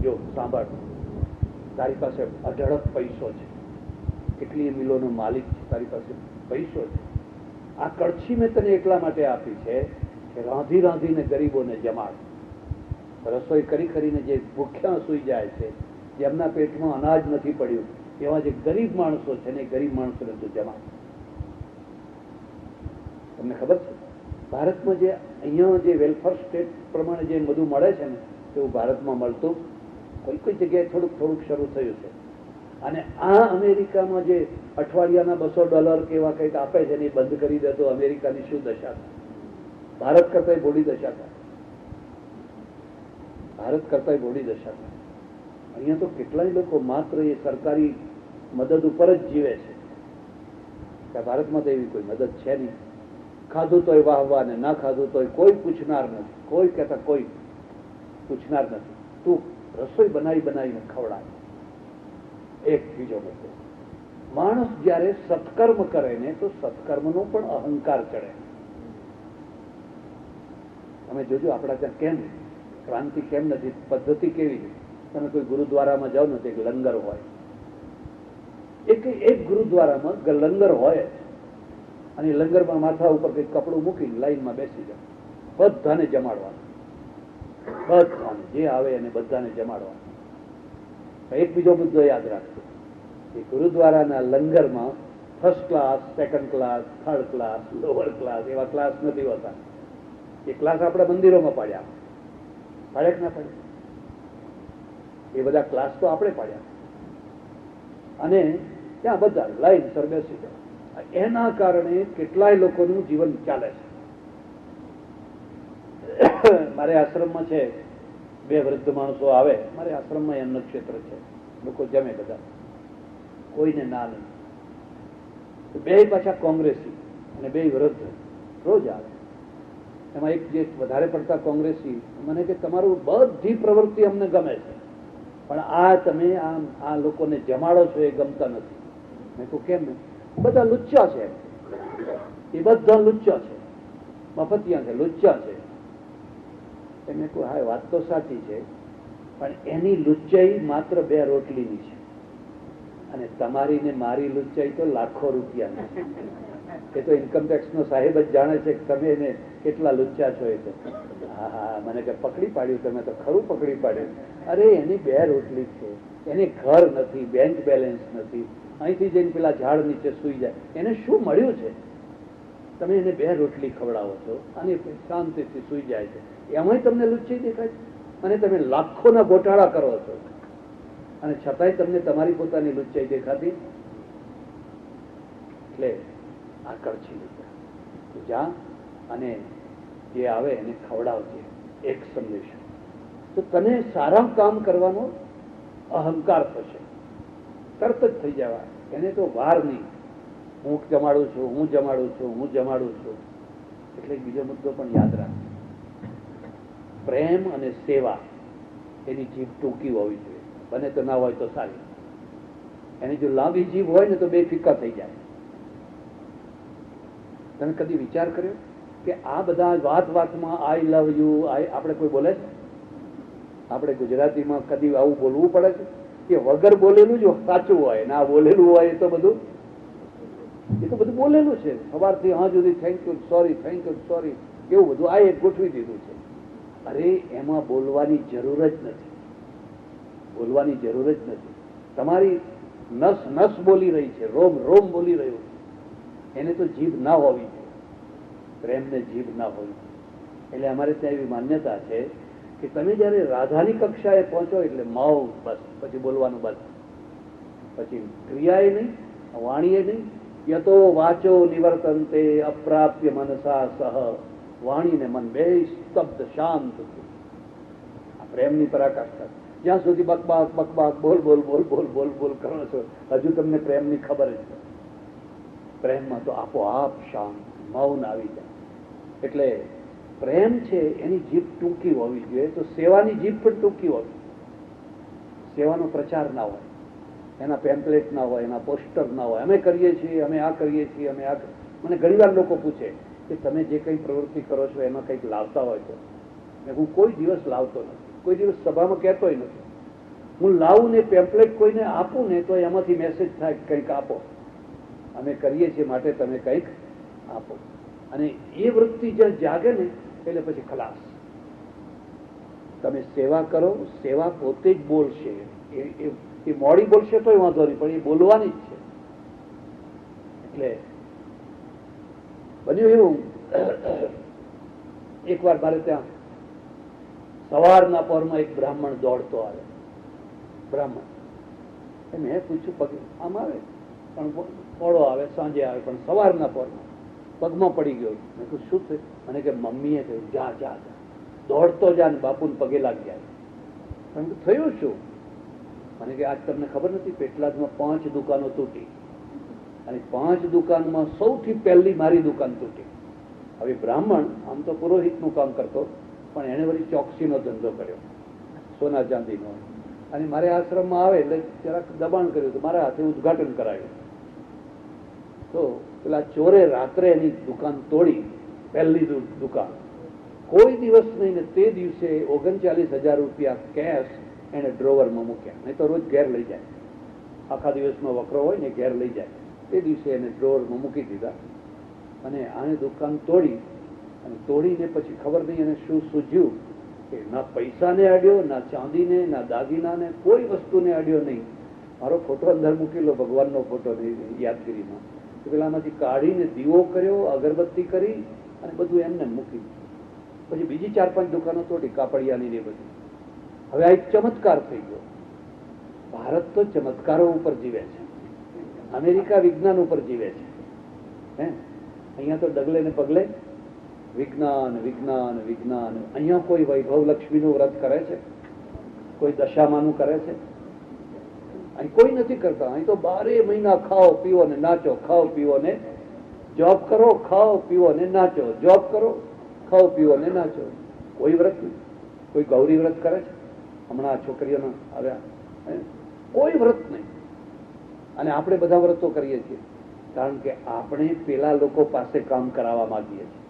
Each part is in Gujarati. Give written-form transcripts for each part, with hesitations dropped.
જો સાંભળ, તારી પાસે અઢળક પૈસો છે, કેટલી મિલોનો માલિક છે, તારી પાસે પૈસો છે. આ કળછી મેં તને એટલા માટે આપી છે કે રાંધી રાંધીને ગરીબોને જમાડ. રસોઈ કરી કરીને જે ભૂખ્યા સૂઈ જાય છે, જેમના પેટમાં અનાજ નથી પડ્યું, એવા જે ગરીબ માણસો છે ને, ગરીબ માણસોને તું જમાડ. તમને ખબર છે ભારતમાં જે અહીંયા જે વેલફેર સ્ટેટ પ્રમાણે જે બધું મળે છે ને, એવું ભારતમાં મળતું કોઈ કોઈ જગ્યાએ થોડુંક થોડુંક શરૂ થયું છે. અને આ અમેરિકામાં જે અઠવાડિયાના $200 કે એવા કંઈક આપે છે ને, એ બંધ કરી દે તો અમેરિકાની શું દશા થાય? ભારત કરતા બોડી દશા થાય. ભારત કરતા બોડી દશા થાય. અહીંયા તો કેટલાય લોકો માત્ર એ સરકારી મદદ ઉપર જ જીવે છે. ભારતમાં તો એવી કોઈ મદદ છે નહીં. ખાધું તોય વાહવા ને ના ખાધું તોય કોઈ પૂછનાર નથી. કોઈ કહેતા કોઈ પૂછનાર નથી. તું રસોઈ બનાવી બનાવીને ખવડાય. એક બીજો મુદ્દો, માણસ જયારે સત્કર્મ કરે ને તો સત્કર્મનો પણ અહંકાર ચડે. તમે જોજો આપણા ત્યાં કેમ ક્રાંતિ કેમ નથી, પદ્ધતિ કેવી છે. તમે કોઈ ગુરુદ્વારામાં જાઓ ને તો એક લંગર હોય, એક ગુરુદ્વારામાં લંગર હોય, અને લંગરમાં માથા ઉપર કંઈક કપડું મૂકીને લાઈનમાં બેસી જાઓ. બધાને જમાડવાનું, બધાને જે આવે એને બધાને જમાડવાનું. એક બીજો મુદ્દો યાદ રાખજો કે ગુરુદ્વારાના લંગરમાં first class, second class, third class, lower class એવા ક્લાસ નથી હોતા. એ ક્લાસ આપણા મંદિરોમાં પાડ્યા કે ના પાડ્યા? એ બધા ક્લાસ તો આપણે પાડ્યા. અને ત્યાં બધા લાઈન સર બેસી જાય. એના કારણે કેટલાય લોકોનું જીવન ચાલે છે. મારે આશ્રમમાં છે, 2 વૃદ્ધ માણસો આવે મારે આશ્રમમાં, અન્ન ક્ષેત્ર છે, લોકો જમે બધા, કોઈને ના નહીં. 2 પાછા કોંગ્રેસી અને 2 વૃદ્ધ રોજ આવે. એમાં એક જે વધારે પડતા કોંગ્રેસી મને કે તમારું બધી પ્રવૃત્તિ અમને ગમે છે, પણ આ તમે આ લોકોને જમાડો છો એ ગમતા નથી. મેં કહું કેમ? બધા લુચ્ચા છે, એ બધા લુચ્ચા છે, મફતિયા છે, લુચ્ચા છે. મેં કહું હા વાત તો સાચી છે, પણ એની લુચ્ચાઈ માત્ર 2 રોટલીની છે, અને તમારી ને મારી લુચ્ચાઈ તો લાખો રૂપિયાની છે. એ તો ઇન્કમટેક્સ નો સાહેબ જ જાણે છે કે તમે એને કેટલા લુચ્ચા છો. એ તો હા હા મને કે પકડી પાડ્યું, તમે તો ખરું પકડી પાડ્યું. અરે એની 2 રોટલી છે, એને ઘર નથી, બેંક બેલેન્સ નથી, અહીંથી જઈને પેલા ઝાડ નીચે સૂઈ જાય. એને શું મળ્યું છે? તમે એને 2 રોટલી ખવડાવો છો અને શાંતિથી સૂઈ જાય છે. એમાંય તમને લુચ્ચી દેખાય છે, અને તમે લાખોના ગોટાળા કરો છો, અને છતાંય તમને તમારી પોતાની લુચ્ચાઈ દેખાતી. એટલે આ કળછી જા અને જે આવે એને ખવડાવજે. એક સંદેશ તો તને સારા કામ કરવાનો અહંકાર થશે, તરત જ થઈ જવા. એને તો વાર નહીં. હું જમાડું છું, હું જમાડું છું, હું જમાડું છું. એટલે બીજો મુદ્દો પણ યાદ રાખ, પ્રેમ અને સેવા એની જીભ ટૂંકી હોવી જોઈએ. બને તો ના હોય તો સારી. એની જો લાંબી જીભ હોય ને તો 2 ફીકા થઈ જાય. તમે કદી વિચાર કર્યો કે આ બધા વાત વાતમાં આઈ લવ યુ આપણે કોઈ બોલે છે? આપણે ગુજરાતીમાં કદી આવું બોલવું પડે છે? કે વગર બોલેલું જ સાચું હોય, ના બોલેલું હોય એ તો બધું બોલેલું છે. સવારથી હા સુધી thank you sorry, thank you sorry, એવું બધું આ એક ગોઠવી દીધું છે. અરે એમાં બોલવાની જરૂર જ નથી, બોલવાની જરૂર જ નથી. તમારી નસ નસ બોલી રહી છે, રોમ રોમ બોલી રહ્યું છે. એને તો જીભ ના હોવી જોઈએ, પ્રેમને જીભ ના હોવી. એટલે અમારે ત્યાં એવી માન્યતા છે કે તમે જયારે રાધાની કક્ષાએ પહોંચો એટલે મૌન, બસ, પછી બોલવાનું બસ, પછી ક્રિયાએ નહીં, વાણીએ નહીં. યતો વાચો નિવર્તન્તે અપ્રાપ્ય મનસા સહ, વાણીને મન 2 સ્તબ્ધ શાંત. આ પ્રેમની પરાકાષ્ઠા. જ્યાં સુધી બકબાક બકબાક બોલ બોલ બોલ બોલ બોલ બોલ કરો છો, હજુ તમને પ્રેમની ખબર જ નથી. પ્રેમમાં તો આપોઆપ શાંત મૌન આવી જાય. એટલે પ્રેમ છે એની જીભ ટૂંકી હોવી જોઈએ, તો સેવાની જીભ પણ ટૂંકી હોવી. સેવાનો પ્રચાર ના હોય, એના પેમ્પલેટ ના હોય, એના પોસ્ટર ના હોય. અમે કરીએ છીએ, અમે આ કરીએ છીએ, અમે આ. મને ઘણીવાર લોકો પૂછે કે તમે જે કંઈ પ્રવૃત્તિ કરો છો એમાં કંઈક લાવતા હોય તો? હું કોઈ દિવસ લાવતો નથી, કોઈ દિવસ સભામાં કહેતોય નથી. હું લાવું ને પેમ્પલેટ કોઈને આપું ને તો એમાંથી મેસેજ થાય કે કંઈક આપો, અમે કરીએ છીએ માટે તમે કંઈક આપો. અને એ વૃત્તિ જ્યાં જાગે ને એટલે પછી ખલાસ. તમે સેવા કરો, સેવા પોતે જ બોલશે. એ મોડી બોલશે તોય વાંધો નહીં, પણ એ બોલવાની જ છે. એટલે બન્યું એવું, એકવાર મારે ત્યાં સવારના પહોરમાં એક બ્રાહ્મણ દોડતો આવે. બ્રાહ્મણ મેં પૂછ્યું, પગ આમ આવે પણ મોડો આવે, સાંજે આવે, પણ સવારના પહોરમાં પગમાં પડી ગયો. મેં કહ્યું શું થયું? મને કે મમ્મીએ કહ્યું જા જા જા, દોડતો જા ને બાપુને પગે લાગી જાય. પણ થયું શું? મને કે આજ તમને ખબર નથી, પેટલાદમાં 5 દુકાનો તૂટી અને 5 દુકાનમાં સૌથી પહેલી મારી દુકાન તૂટી. હવે બ્રાહ્મણ આમ તો પુરોહિતનું કામ કરતો, પણ એને વળી ચોકસીનો ધંધો કર્યો, સોના ચાંદીનો. અને મારે આશ્રમમાં આવે એટલે જરાક દબાણ કર્યું તો મારા હાથે ઉદ્ઘાટન કરાયું. તો પેલા ચોરે રાત્રે એની દુકાન તોડી, પહેલી દુકાન. કોઈ દિવસ નહીં ને તે દિવસે 39,000 રૂપિયા કેશ એને ડ્રોવરમાં મૂક્યા. નહીં તો રોજ ઘેર લઈ જાય, આખા દિવસનો વકરો હોય ને ઘેર લઈ જાય. તે દિવસે એને ડ્રોવરમાં મૂકી દીધા. અને આને દુકાન તોડી, અને તોડીને પછી ખબર નહીં એને શું સૂઝ્યું કે ના પૈસાને અડ્યો, ના ચાંદીને, ના દાગીનાને, કોઈ વસ્તુને અડ્યો નહીં. મારો ફોટો અંદર મૂકેલો, ભગવાનનો ફોટો યાદગીરીમાં. પેલામાંથી કાઢીને દીવો કર્યો, અગરબત્તી કરી અને બધું એમને મૂકી દીધું. પછી બીજી 4-5 દુકાનો તોડી, કાપડિયાની ને બધી. હવે આ એક ચમત્કાર થઈ ગયો. ભારત તો ચમત્કારો ઉપર જીવે છે, અમેરિકા વિજ્ઞાન ઉપર જીવે છે. હે, અહીંયા તો ડગલે ને પગલે વિજ્ઞાન વિજ્ઞાન વિજ્ઞાન. અહીંયા કોઈ વૈભવ લક્ષ્મીનું વ્રત કરે છે? કોઈ દશામાનું કરે છે? અહીં કોઈ નથી કરતા. અહીં તો 12 મહિના ખાઓ પીવો ને નાચો, ખાઓ પીવો ને જોબ કરો, ખાઓ પીવો ને નાચો, જોબ કરો, ખાઓ પીવો ને નાચો. કોઈ વ્રત નહીં. કોઈ ગૌરી વ્રત કરે છે? હમણાં છોકરીઓના આવ્યા, કોઈ વ્રત નહીં. અને આપણે બધા વ્રતો કરીએ છીએ કારણ કે આપણે પેલા લોકો પાસે કામ કરાવવા માંગીએ છીએ.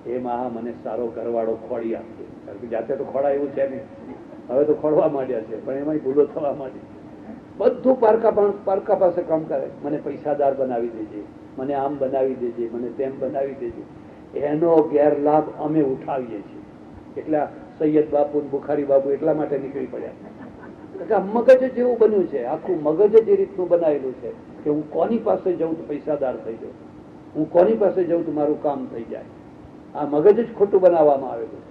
એ મહા મને સારો ઘરવાળો ખોડી આપશે. કારણ કે જાતે તો ખોડા એવું છે નહીં, હવે તો ખોડવા માંડ્યા છે, પણ એમાં ભૂલો થવા માંડી. બધું પારકા પાસે કામ કરે. મને પૈસાદાર બનાવી દેજે, મને આમ બનાવી દેજે, મને તેમ બનાવી દેજે. એનો ગેરલાભ અમે ઉઠાવીએ છીએ. એટલે સૈયદ બાપુ, બુખારી બાપુ એટલા માટે નીકળી પડ્યા. મગજ જેવું બન્યું છે, આખું મગજ જ એ રીતનું બનાવેલું છે કે હું કોની પાસે જઉં તો પૈસાદાર થઈ જાઉં, હું કોની પાસે જઉં તો મારું કામ થઈ જાય. આ મગજ જ ખોટું બનાવવામાં આવેલું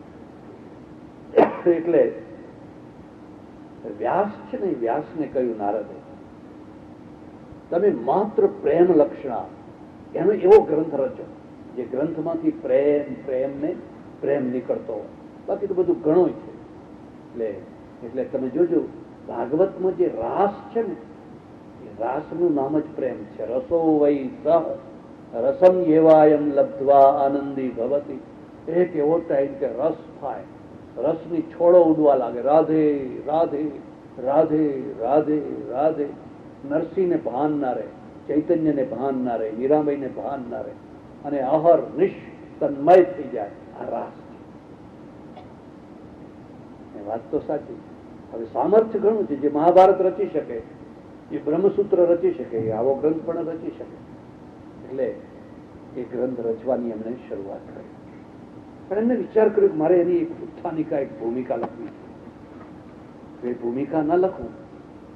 છે. એટલે વ્યાસ છે ને, વ્યાસને કહ્યું નારદે, તમે માત્ર પ્રેમ લક્ષણા એનો એવો ગ્રંથ રચો જે ગ્રંથમાંથી પ્રેમ નીકળતો હોય. બાકી તો બધું ઘણું છે. એટલે તમે જોજો ભાગવતમાં જે રાસ છે ને, એ રાસનું નામ જ પ્રેમ છે. રસો વૈ સહ રસમ એવાયમ લબ્ધ્વા આનંદી ભવતી. એક એવો ટાઈમ કે રસ થાય, રસની છોડો ઉડવા લાગે. રાધે રાધે રાધે રાધે રાધે. નરસિંહને ભાન ના રહે, ચૈતન્યને ભાન ના રહે, મીરાબાઈને ભાન ના રહે, અને અહર નિશ તન્મય થઈ જાય. આ રાસ છે. વાત તો સાચી. હવે સામર્થ્ય ઘણું છે. જે મહાભારત રચી શકે, એ બ્રહ્મસૂત્ર રચી શકે, એ આવો ગ્રંથ પણ રચી શકે. એટલે એ ગ્રંથ રચવાની એમણે શરૂઆત કરી. પણ એમને વિચાર કર્યો કે મારે એની એક ઉત્થાનિકા, એક ભૂમિકા લખવી છે. એ ભૂમિકા ના લખવું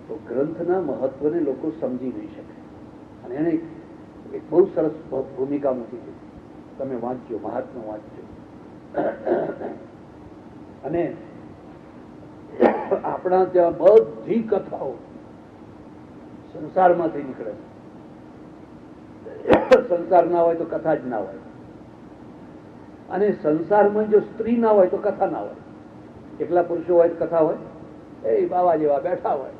તો ગ્રંથના મહત્વને લોકો સમજી નહીં શકે. અને એને એક બહુ સરસ ભૂમિકા મૂકી છે. તમે વાંચજો, મહાત્મા વાંચજો. અને આપણા ત્યાં બધી કથાઓ સંસારમાંથી નીકળે છે. સંસાર ના હોય તો કથા જ ના હોય. અને સંસારમાં જો સ્ત્રી ના હોય તો કથા ના હોય. કેટલા પુરુષો હોય તો કથા હોય. એ બાવા જેવા બેઠા હોય,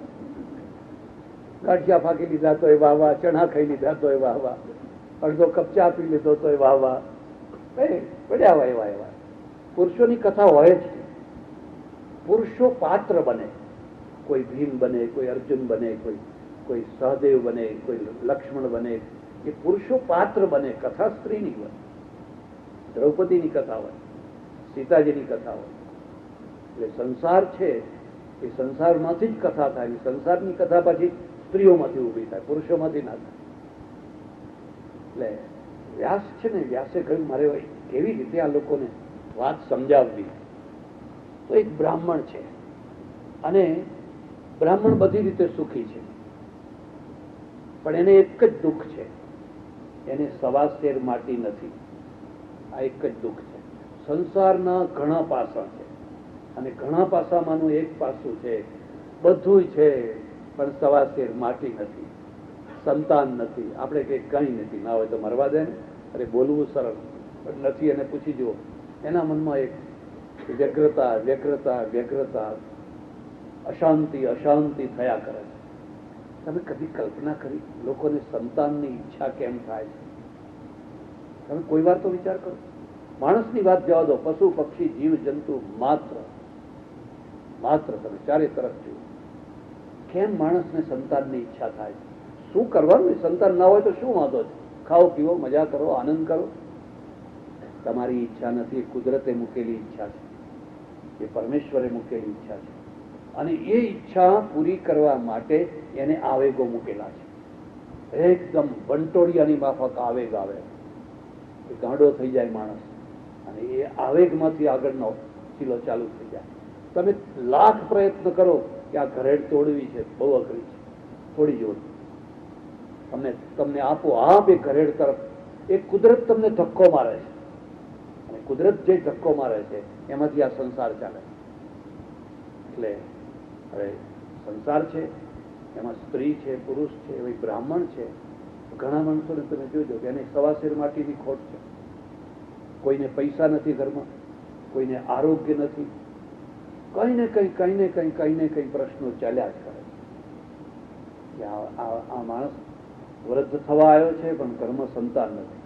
ગાંઠિયા ફાંકી લીધા તો એ વાહવા, ચણા ખાઈ લીધા તો એ વાહવા, અડધો કપ ચા પી લીધો તો એ વાહવા, પડ્યા હોય એવા એવા. પુરુષોની કથા હોય જ. પુરુષો પાત્ર બને. કોઈ ભીમ બને, કોઈ અર્જુન બને, કોઈ સહદેવ બને, કોઈ લક્ષ્મણ બને. એ પુરુષો પાત્ર બને. કથા સ્ત્રીની હોય. દ્રૌપદીની કથા હોય, સીતાજીની કથા હોય. એટલે સંસાર છે એ સંસારમાંથી જ કથા થાય. સંસારની કથા પછી સ્ત્રીઓમાંથી ઊભી થાય, પુરુષોમાંથી ના થાય. એટલે વ્યાસ છે ને, વ્યાસે કહ્યું મારે કેવી રીતે આ લોકોને વાત સમજાવવી. તો એક બ્રાહ્મણ છે અને બ્રાહ્મણ બધી રીતે સુખી છે, પણ એને એક જ દુઃખ છે, એને સવા શેર માટી નથી. આ એક જ દુઃખ છે. સંસારના ઘણા પાસા છે અને ઘણા પાસામાંનું એક પાસું છે, બધું છે પણ સવા શેર માટી નથી, સંતાન નથી. આપણે કઈ નથી, ના હોય તો મરવા દે ને. અરે બોલવું સરળ, પણ નથી. એને પૂછી જુઓ, એના મનમાં એક વ્યગ્રતા વ્યગ્રતા વ્યગ્રતા, અશાંતિ અશાંતિ થયા કરે છે. તમે કદી કલ્પના કરી લોકોને સંતાનની ઈચ્છા કેમ થાય છે? તમે કોઈ વાર તો વિચાર કરો. માણસની વાત જવા દો, પશુ પક્ષી જીવ જંતુ માત્ર તમે ચારે તરફ જુઓ, કેમ માણસને સંતાનની ઈચ્છા થાય છે? શું કરવાનું? સંતાન ના હોય તો શું વાંધો છે? ખાઓ પીવો, મજા કરો, આનંદ કરો. તમારી ઈચ્છા નથી, કુદરતે મૂકેલી ઈચ્છા છે, એ પરમેશ્વરે મૂકેલી ઈચ્છા છે. અને એ ઈચ્છા પૂરી કરવા માટે એને આવેગો મૂકેલા છે. એકદમ વંટોળિયાની માફક આવેગ આવે, એ ગાંડો થઈ જાય માણસ, અને એ આવેગમાંથી આગળનો ચીલો ચાલુ થઈ જાય. તમે લાખ પ્રયત્ન કરો કે આ ઘરેડ તોડવી છે, બહુ અઘરી છે, થોડી જોડ તમને આપો આપ એ ઘરેડ તરફ. એ કુદરત તમને ધક્કો મારે છે, અને કુદરત જે ધક્કો મારે છે એમાંથી આ સંસાર ચાલે. એટલે હવે સંસાર છે, એમાં સ્ત્રી છે, પુરુષ છે, એવી બ્રાહ્મણ છે. ઘણા માણસોને તમે જોજો કે એને સવા શેર માટીની ખોટ છે. કોઈને પૈસા નથી ઘરમાં, કોઈને આરોગ્ય નથી, કઈ ને કઈ પ્રશ્નો ચાલ્યા જ કરે છે. આ માણસ વૃદ્ધ થવા આવ્યો છે પણ ઘરમાં સંતાન નથી.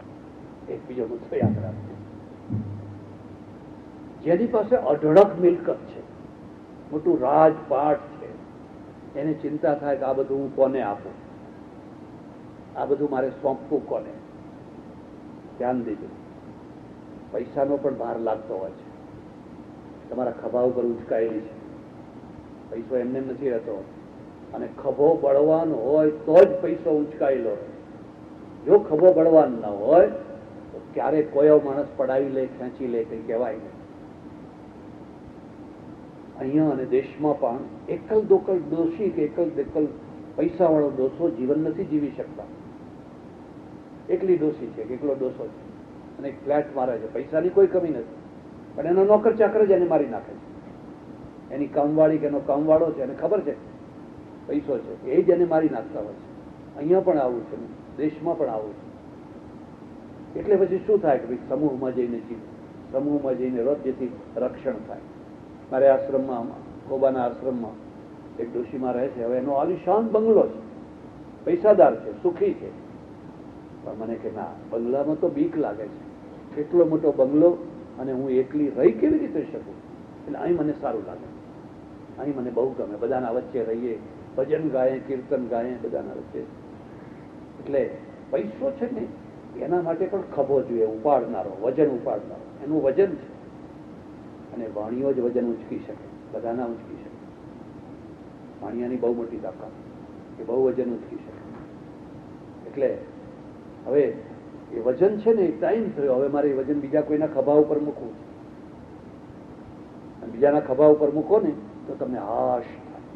એક બીજો મુદ્દો યાદ રાખજો. જેની પાસે અઢળક મિલકત છે, મોટું રાજપાટ છે, એને ચિંતા થાય કે આ બધું હું કોને આપું, આ બધું મારે સોંપવું કોને? ધ્યાન દેજો, પૈસાનો પણ ભાર લાગતો હોય છે. તમારા ખભા ઉપર ઉંચકાયેલી છે, પૈસો એમને નથી રહેતો, અને ખભો બળવાનો હોય તો જ પૈસો ઉંચકાયેલો. જો ખભો બળવાન ન હોય તો ક્યારે કોઈ માણસ પડાવી લે, ખેંચી લે, કઈ કહેવાય નહીં. અહીંયા અને દેશમાં પણ એકલ દોકલ દોષી કે એકલ દેકલ પૈસા વાળો દોષો જીવન નથી જીવી શકતા. એકલી દોષી છે, એકલો દોષો છે, અને એક ફ્લેટ મારે છે, પૈસાની કોઈ કમી નથી, પણ એનો નોકર ચાકર જ એને મારી નાખે છે. એની કામવાળી કે એનો કામવાળો છે, એને ખબર છે પૈસો છે, એ જ એને મારી નાખતા હોય છે. અહીંયા પણ આવું છે, દેશમાં પણ આવું છે. એટલે પછી શું થાય કે ભાઈ સમૂહમાં જઈને જીવ, સમૂહમાં જઈને રોજ જેથી રક્ષણ થાય. મારે આશ્રમમાં, કોબાના આશ્રમમાં એક ડોશીમાં રહે છે. હવે એનો આલિશાન બંગલો છે, પૈસાદાર છે, સુખી છે, પણ મને કે ના, બંગલામાં તો બીક લાગે છે. કેટલો મોટો બંગલો, અને હું એકલી રહી કેવી રીતે શકું? એટલે અહીં મને સારું લાગે, અહીં મને બહુ ગમે. બધાના વચ્ચે રહીએ, ભજન ગાય, કીર્તન ગાય, બધાના વચ્ચે. એટલે પૈસો છે ને એના માટે પણ ખભો જોઈએ, ઉપાડનારો, વજન ઉપાડનારો. એનું વજન છે, અને વાણીઓ જ વજન ઉંચકી શકે, બધાના ઉંચકી શકે. વાણિયાની બહુ મોટી તાકાત, એ બહુ વજન ઉંચકી શકે. એટલે હવે એ વજન છે ને, એક ટાઈમ થયો, હવે મારે વજન બીજા કોઈના ખભા ઉપર મૂકવું છે. બીજાના ખભા ઉપર મૂકો ને તો તમને હાશ થાય.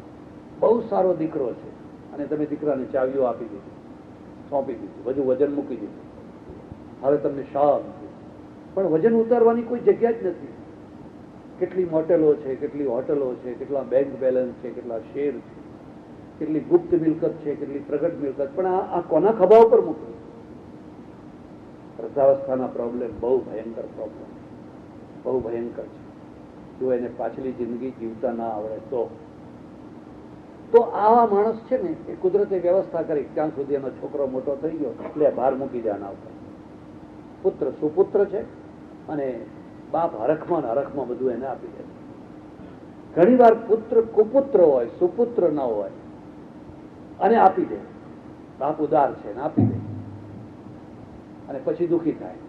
બહુ સારો દીકરો છે, અને તમે દીકરાને ચાવીઓ આપી દીધી, સોંપી દીધી, બધું વજન મૂકી દીધું, હવે તમને શાંતિ. પણ વજન ઉતારવાની કોઈ જગ્યા જ નથી. કેટલી મોટેલો છે, કેટલી હોટલો છે, કેટલા બેંક બેલેન્સ છે, કેટલા શેર છે, કેટલી ગુપ્ત મિલકત છે, કેટલી પ્રગટ મિલકત, પણ આ કોના ખભા ઉપર મૂકી? વૃદ્ધાવસ્થાના પ્રોબ્લેમ બહુ ભયંકર પ્રોબ્લેમ, બહુ ભયંકર છે. જો એને પાછલી જિંદગી જીવતા ના આવડે તો આવા માણસ છે ને, એ કુદરતે વ્યવસ્થા કરી ત્યાં સુધી એનો છોકરો મોટો થઈ ગયો એટલે ભાર મૂકી દેવાના આવતા. પુત્ર સુપુત્ર છે, અને બાપ હરખમાં હરખમાં બધું એને આપી દે. ઘણી વાર પુત્ર કુપુત્ર હોય, સુપુત્ર ન હોય, અને આપી દે. બાપ ઉદાર છે ને આપી દે, અને પછી દુઃખી થાય.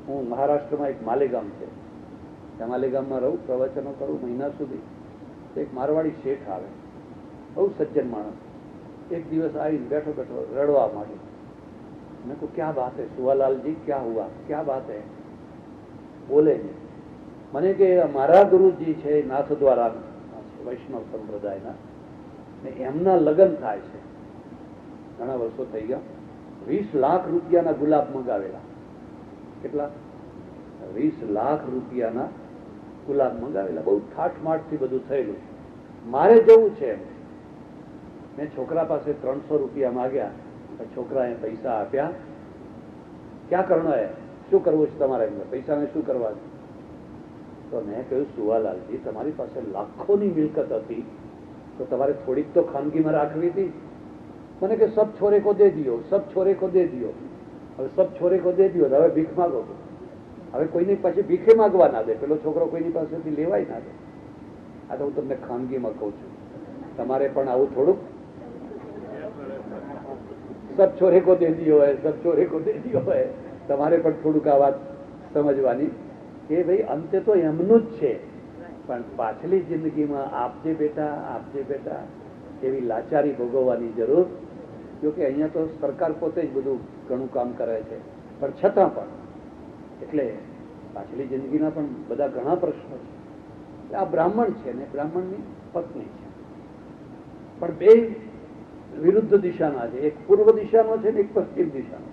હું મહારાષ્ટ્રમાં એક માલેગામ છે, ત્યાં માલેગામમાં રહું, પ્રવચનો કરું મહિના સુધી. એક મારવાડી શેઠ આવે, બહુ સજ્જન માણસ. એક દિવસ આવીને બેઠો બેઠો રડવા માંડ્યો. મેં કહું ક્યાં બાત હે સુવાલાલજી, ક્યાં હુઆ, ક્યાં બાત હે? બોલે નહીં. મને કે મારા ગુરુજી છે નાથ દ્વારા વૈષ્ણવ સંપ્રદાયના, ને એમના લગ્ન થાય છે, ઘણા વર્ષો થઈ ગયા. 20 લાખ રૂપિયાના ગુલાબ મંગાવેલા. કેટલા? 20 લાખ રૂપિયાના ગુલાબ મંગાવેલા. બહુ ઠાઠમાઠથી બધું થયેલું. મારે જવું છે એમ. મેં છોકરા પાસે 300 રૂપિયા માગ્યા. છોકરાએ પૈસા આપ્યા. ક્યાં કરવાનો હે, શું કરવું છે તમારે? પૈસાને શું કરવા છે? તો મેં કહ્યું સુવાલાલજી, તમારી પાસે લાખોની મિલકત હતી તો તમારે થોડીક તો ખાનગીમાં રાખવી હતી. મને કે સબ છોરે કો દે દિયો, સબ છોરે કો દે દિયો. હવે સબ છોરે કો દે દિયો, હવે ભીખ માગો. હવે કોઈની પાસે ભીખે માગવા ના દે. પેલો છોકરો કોઈની પાસેથી લેવાય ના દે. આ તો હું તમને ખાનગીમાં કહું છું. તમારે પણ આવું થોડુંક સબ છોરે કો દે દિયો હોય, સબ છોરે કો દે દિયો હોય, તમારે પણ થોડુંક આ વાત સમજવાની કે ભાઈ અંતે તો એમનું જ છે, પણ પાછલી જિંદગીમાં આપજે બેટા એવી લાચારી ભોગવવાની જરૂર. જોકે અહીંયા તો સરકાર પોતે જ બધું ઘણું કામ કરે છે, પણ છતાં પણ એટલે પાછલી જિંદગીના પણ બધા ઘણા પ્રશ્નો છે. આ બ્રાહ્મણ છે ને બ્રાહ્મણની પત્ની છે, પણ બે વિરુદ્ધ દિશાના છે. એક પૂર્વ દિશાનો છે ને એક પશ્ચિમ દિશાનો.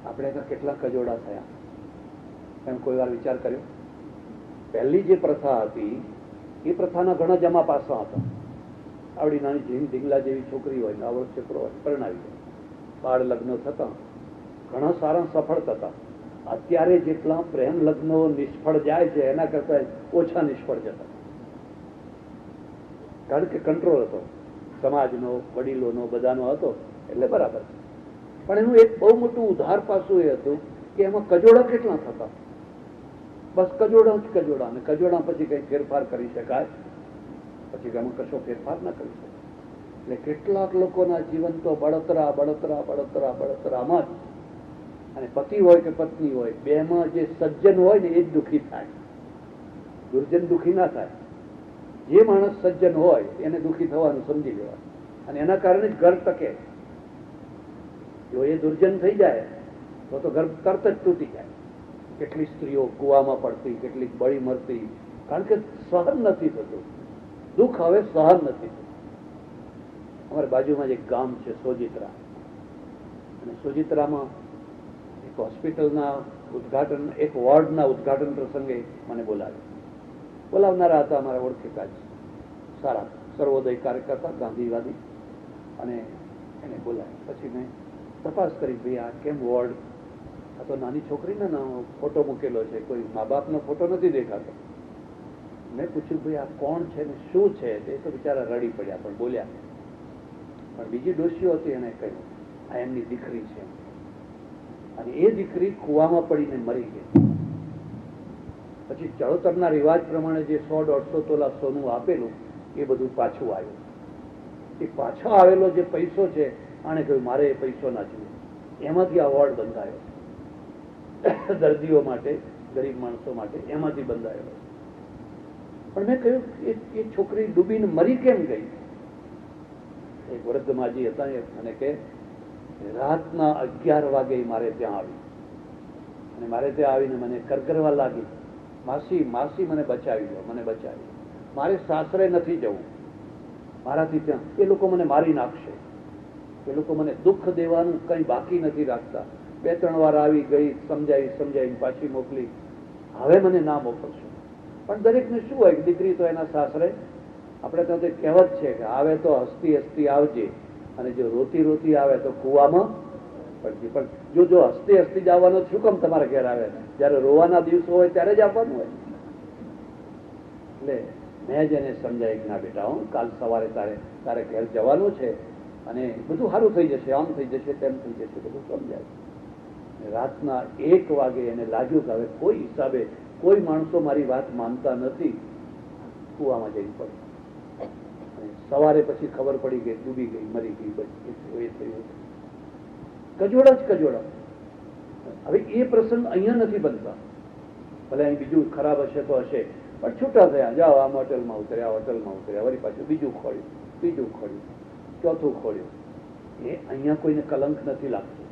આપણે તો કેટલા કજોડા થયા એમ કોઈ વાર વિચાર કર્યો? પહેલી જે પ્રથા હતી એ પ્રથાના ઘણા જમા પાસા હતા. આવડી નાની જીન ઢીંગલા જેવી છોકરી હોય, આવડો છોકરો હોય, પરણાવી જાય, બાળ લગ્નો થતા ઘણા સારા સફળ થતા. અત્યારે જેટલા પ્રેમ લગ્નો નિષ્ફળ જાય છે એના કરતા ઓછા નિષ્ફળ જતા, કારણ કે કંટ્રોલ હતો સમાજનો, વડીલોનો, બધાનો હતો એટલે બરાબર. પણ એનું એક બહુ મોટું ઉધાર પાસું એ હતું કે એમાં કજોડા કેટલા થતા. બસ કજોડા જ કજોડા, અને કજોડા પછી કઈ ફેરફાર કરી શકાય? પછી એમાં કશો ફેરફાર ના કરી શકાય. એટલે કેટલાક લોકોના જીવન તો બળતરામાં જ. અને પતિ હોય કે પત્ની હોય, બેમાં જે સજ્જન હોય ને એ જ દુઃખી થાય, દુર્જન દુઃખી ના થાય. જે માણસ સજ્જન હોય એને દુઃખી થવાનું સમજી લેવાનું, અને એના કારણે જ ઘર ટકે. જો એ દુર્જન થઈ જાય તો ઘર તરત જ તૂટી જાય. કેટલી સ્ત્રીઓ કુવામાં પડતી, કેટલીક બળી મરતી, કારણ કે સહન નથી થતું દુઃખ. હવે સહન નથી થતું. અમારી બાજુમાં જ એક ગામ છે સોજિત્રા, અને સોજિત્રામાં એક હોસ્પિટલના ઉદઘાટન, એક વોર્ડના ઉદઘાટન પ્રસંગે મને બોલાવનારા હતા અમારા ઓળખીતા જ સારા સર્વોદય કાર્યકર્તા, ગાંધીવાદી, અને એને બોલાવ્યા. પછી મેં તપાસ કરી, ભાઈ આ કેમ વોર્ડ? આ તો નાની છોકરીનો ફોટો મૂકેલો છે, કોઈ મા બાપનો ફોટો નથી દેખાતો. મેં પૂછ્યું ભાઈ આ કોણ છે ને શું છે? તે તો બિચારા રડી પડ્યા, પણ બોલ્યા. પણ બીજી ડોશીઓ હતી, એને કહ્યું આ એમની દીકરી છે, અને એ દીકરી કુવામાં પડીને મરી ગઈ. પછી ચડોતરના રિવાજ પ્રમાણે જે 100-150 તોલા સોનું આપેલું એ બધું પાછું આવ્યું. એ પાછો આવેલો જે પૈસો છે, આણે કહ્યું મારે એ પૈસો ના જોઈએ. એમાંથી આ વોર્ડ બંધાયો દર્દીઓ માટે, ગરીબ માણસો માટે, એમાંથી બંધાયેલો. પણ મેં કહ્યું એ છોકરી ડૂબીને મરી કેમ ગઈ? એક વૃદ્ધ માજી હતા, મને કે રાતના 11 વાગે મારે ત્યાં આવી, અને મારે ત્યાં આવીને મને કરગરવા લાગી, માસી મને બચાવી દો, મને બચાવી. મારે સાસરે નથી જવું, મારાથી ત્યાં એ લોકો મને મારી નાખશે. એ લોકો મને દુઃખ દેવાનું કંઈ બાકી નથી રાખતા. 2-3 વાર આવી ગઈ, સમજાવી પાછી મોકલી, હવે મને ના મોકલશો. પણ દરેકને શું હોય, દીકરી તો એના સાસરે, આપણે ત્યાં તો કહેવત છે કે આવે તો હસતી હસતી આવજે, અને જો રોતી આવે તો કુવામાં પડજે. પણ જો હસતી હસતી જ આવવાનો શું કામ તમારા ઘેર આવે? જયારે રોવાના દિવસો હોય ત્યારે જ આવવાનું હોય. એટલે મેં જ એને સમજાય કે ના બેટા, કાલ સવારે તારે ઘેર જવાનું છે, અને બધું સારું થઈ જશે, આમ થઈ જશે, તેમ થઈ જશે, બધું સમજાય. રાતના 1 વાગે એને લાગ્યું કે હવે કોઈ હિસાબે કોઈ માણસો મારી વાત માનતા નથી, કુવામાં જઈને પડી. સવારે પછી ખબર પડી કે ડૂબી ગઈ, મરી ગઈ. એ થયું કજોડા જ કજોડા. હવે એ પ્રસંગ અહીંયા નથી બનતા. ભલે અહીં બીજું ખરાબ હશે તો હશે, પણ છૂટા થયા, જાઓ આમ હોટલમાં ઉતર્યા, હોટલમાં ઉતર્યા, વળી પાછું બીજું ખોળ્યું, ત્રીજું ખોળ્યું, ચોથું ખોળ્યું. એ અહીંયા કોઈને કલંક નથી લાગતું.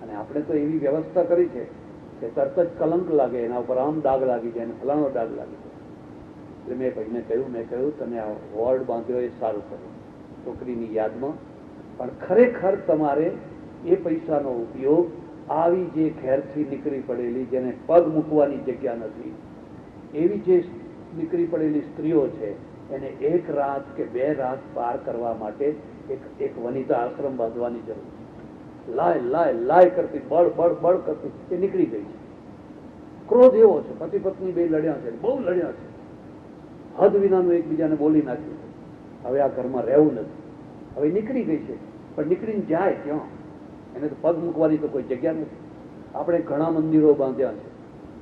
અને આપણે તો એવી વ્યવસ્થા કરી છે કે તરત જ કલંક લાગે, એના ઉપર આમ ડાઘ લાગી જાય, ફલાણો ડાઘ લાગી જાય. એટલે મેં ભાઈને કહ્યું તમે આ વોર્ડ બાંધ્યો એ સારું કર્યું છોકરીની યાદમાં, પણ ખરેખર તમારે એ પૈસાનો ઉપયોગ આવી જે ઘેરથી નીકળી પડેલી, જેને પગ મૂકવાની જગ્યા નથી, એવી જે નીકળી પડેલી સ્ત્રીઓ છે, એને એક રાત કે 2 રાત પાર કરવા માટે એક વનિતા આશ્રમ બાંધવાની જરૂર છે. લાય કરતી, બળ કરતી એ નીકળી ગઈ છે. ક્રોધ એવો છે, પતિ પત્ની બે લડ્યા છે, બહુ લડ્યા છે, હદ વિનાનું એકબીજાને બોલી નાખ્યું છે. હવે આ ઘરમાં રહેવું નથી. હવે નીકળી ગઈ છે, પણ નીકળીને જાય ક્યાં? એને તો પગ મૂકવાની તો કોઈ જગ્યા નથી. આપણે ઘણા મંદિરો બાંધ્યા છે,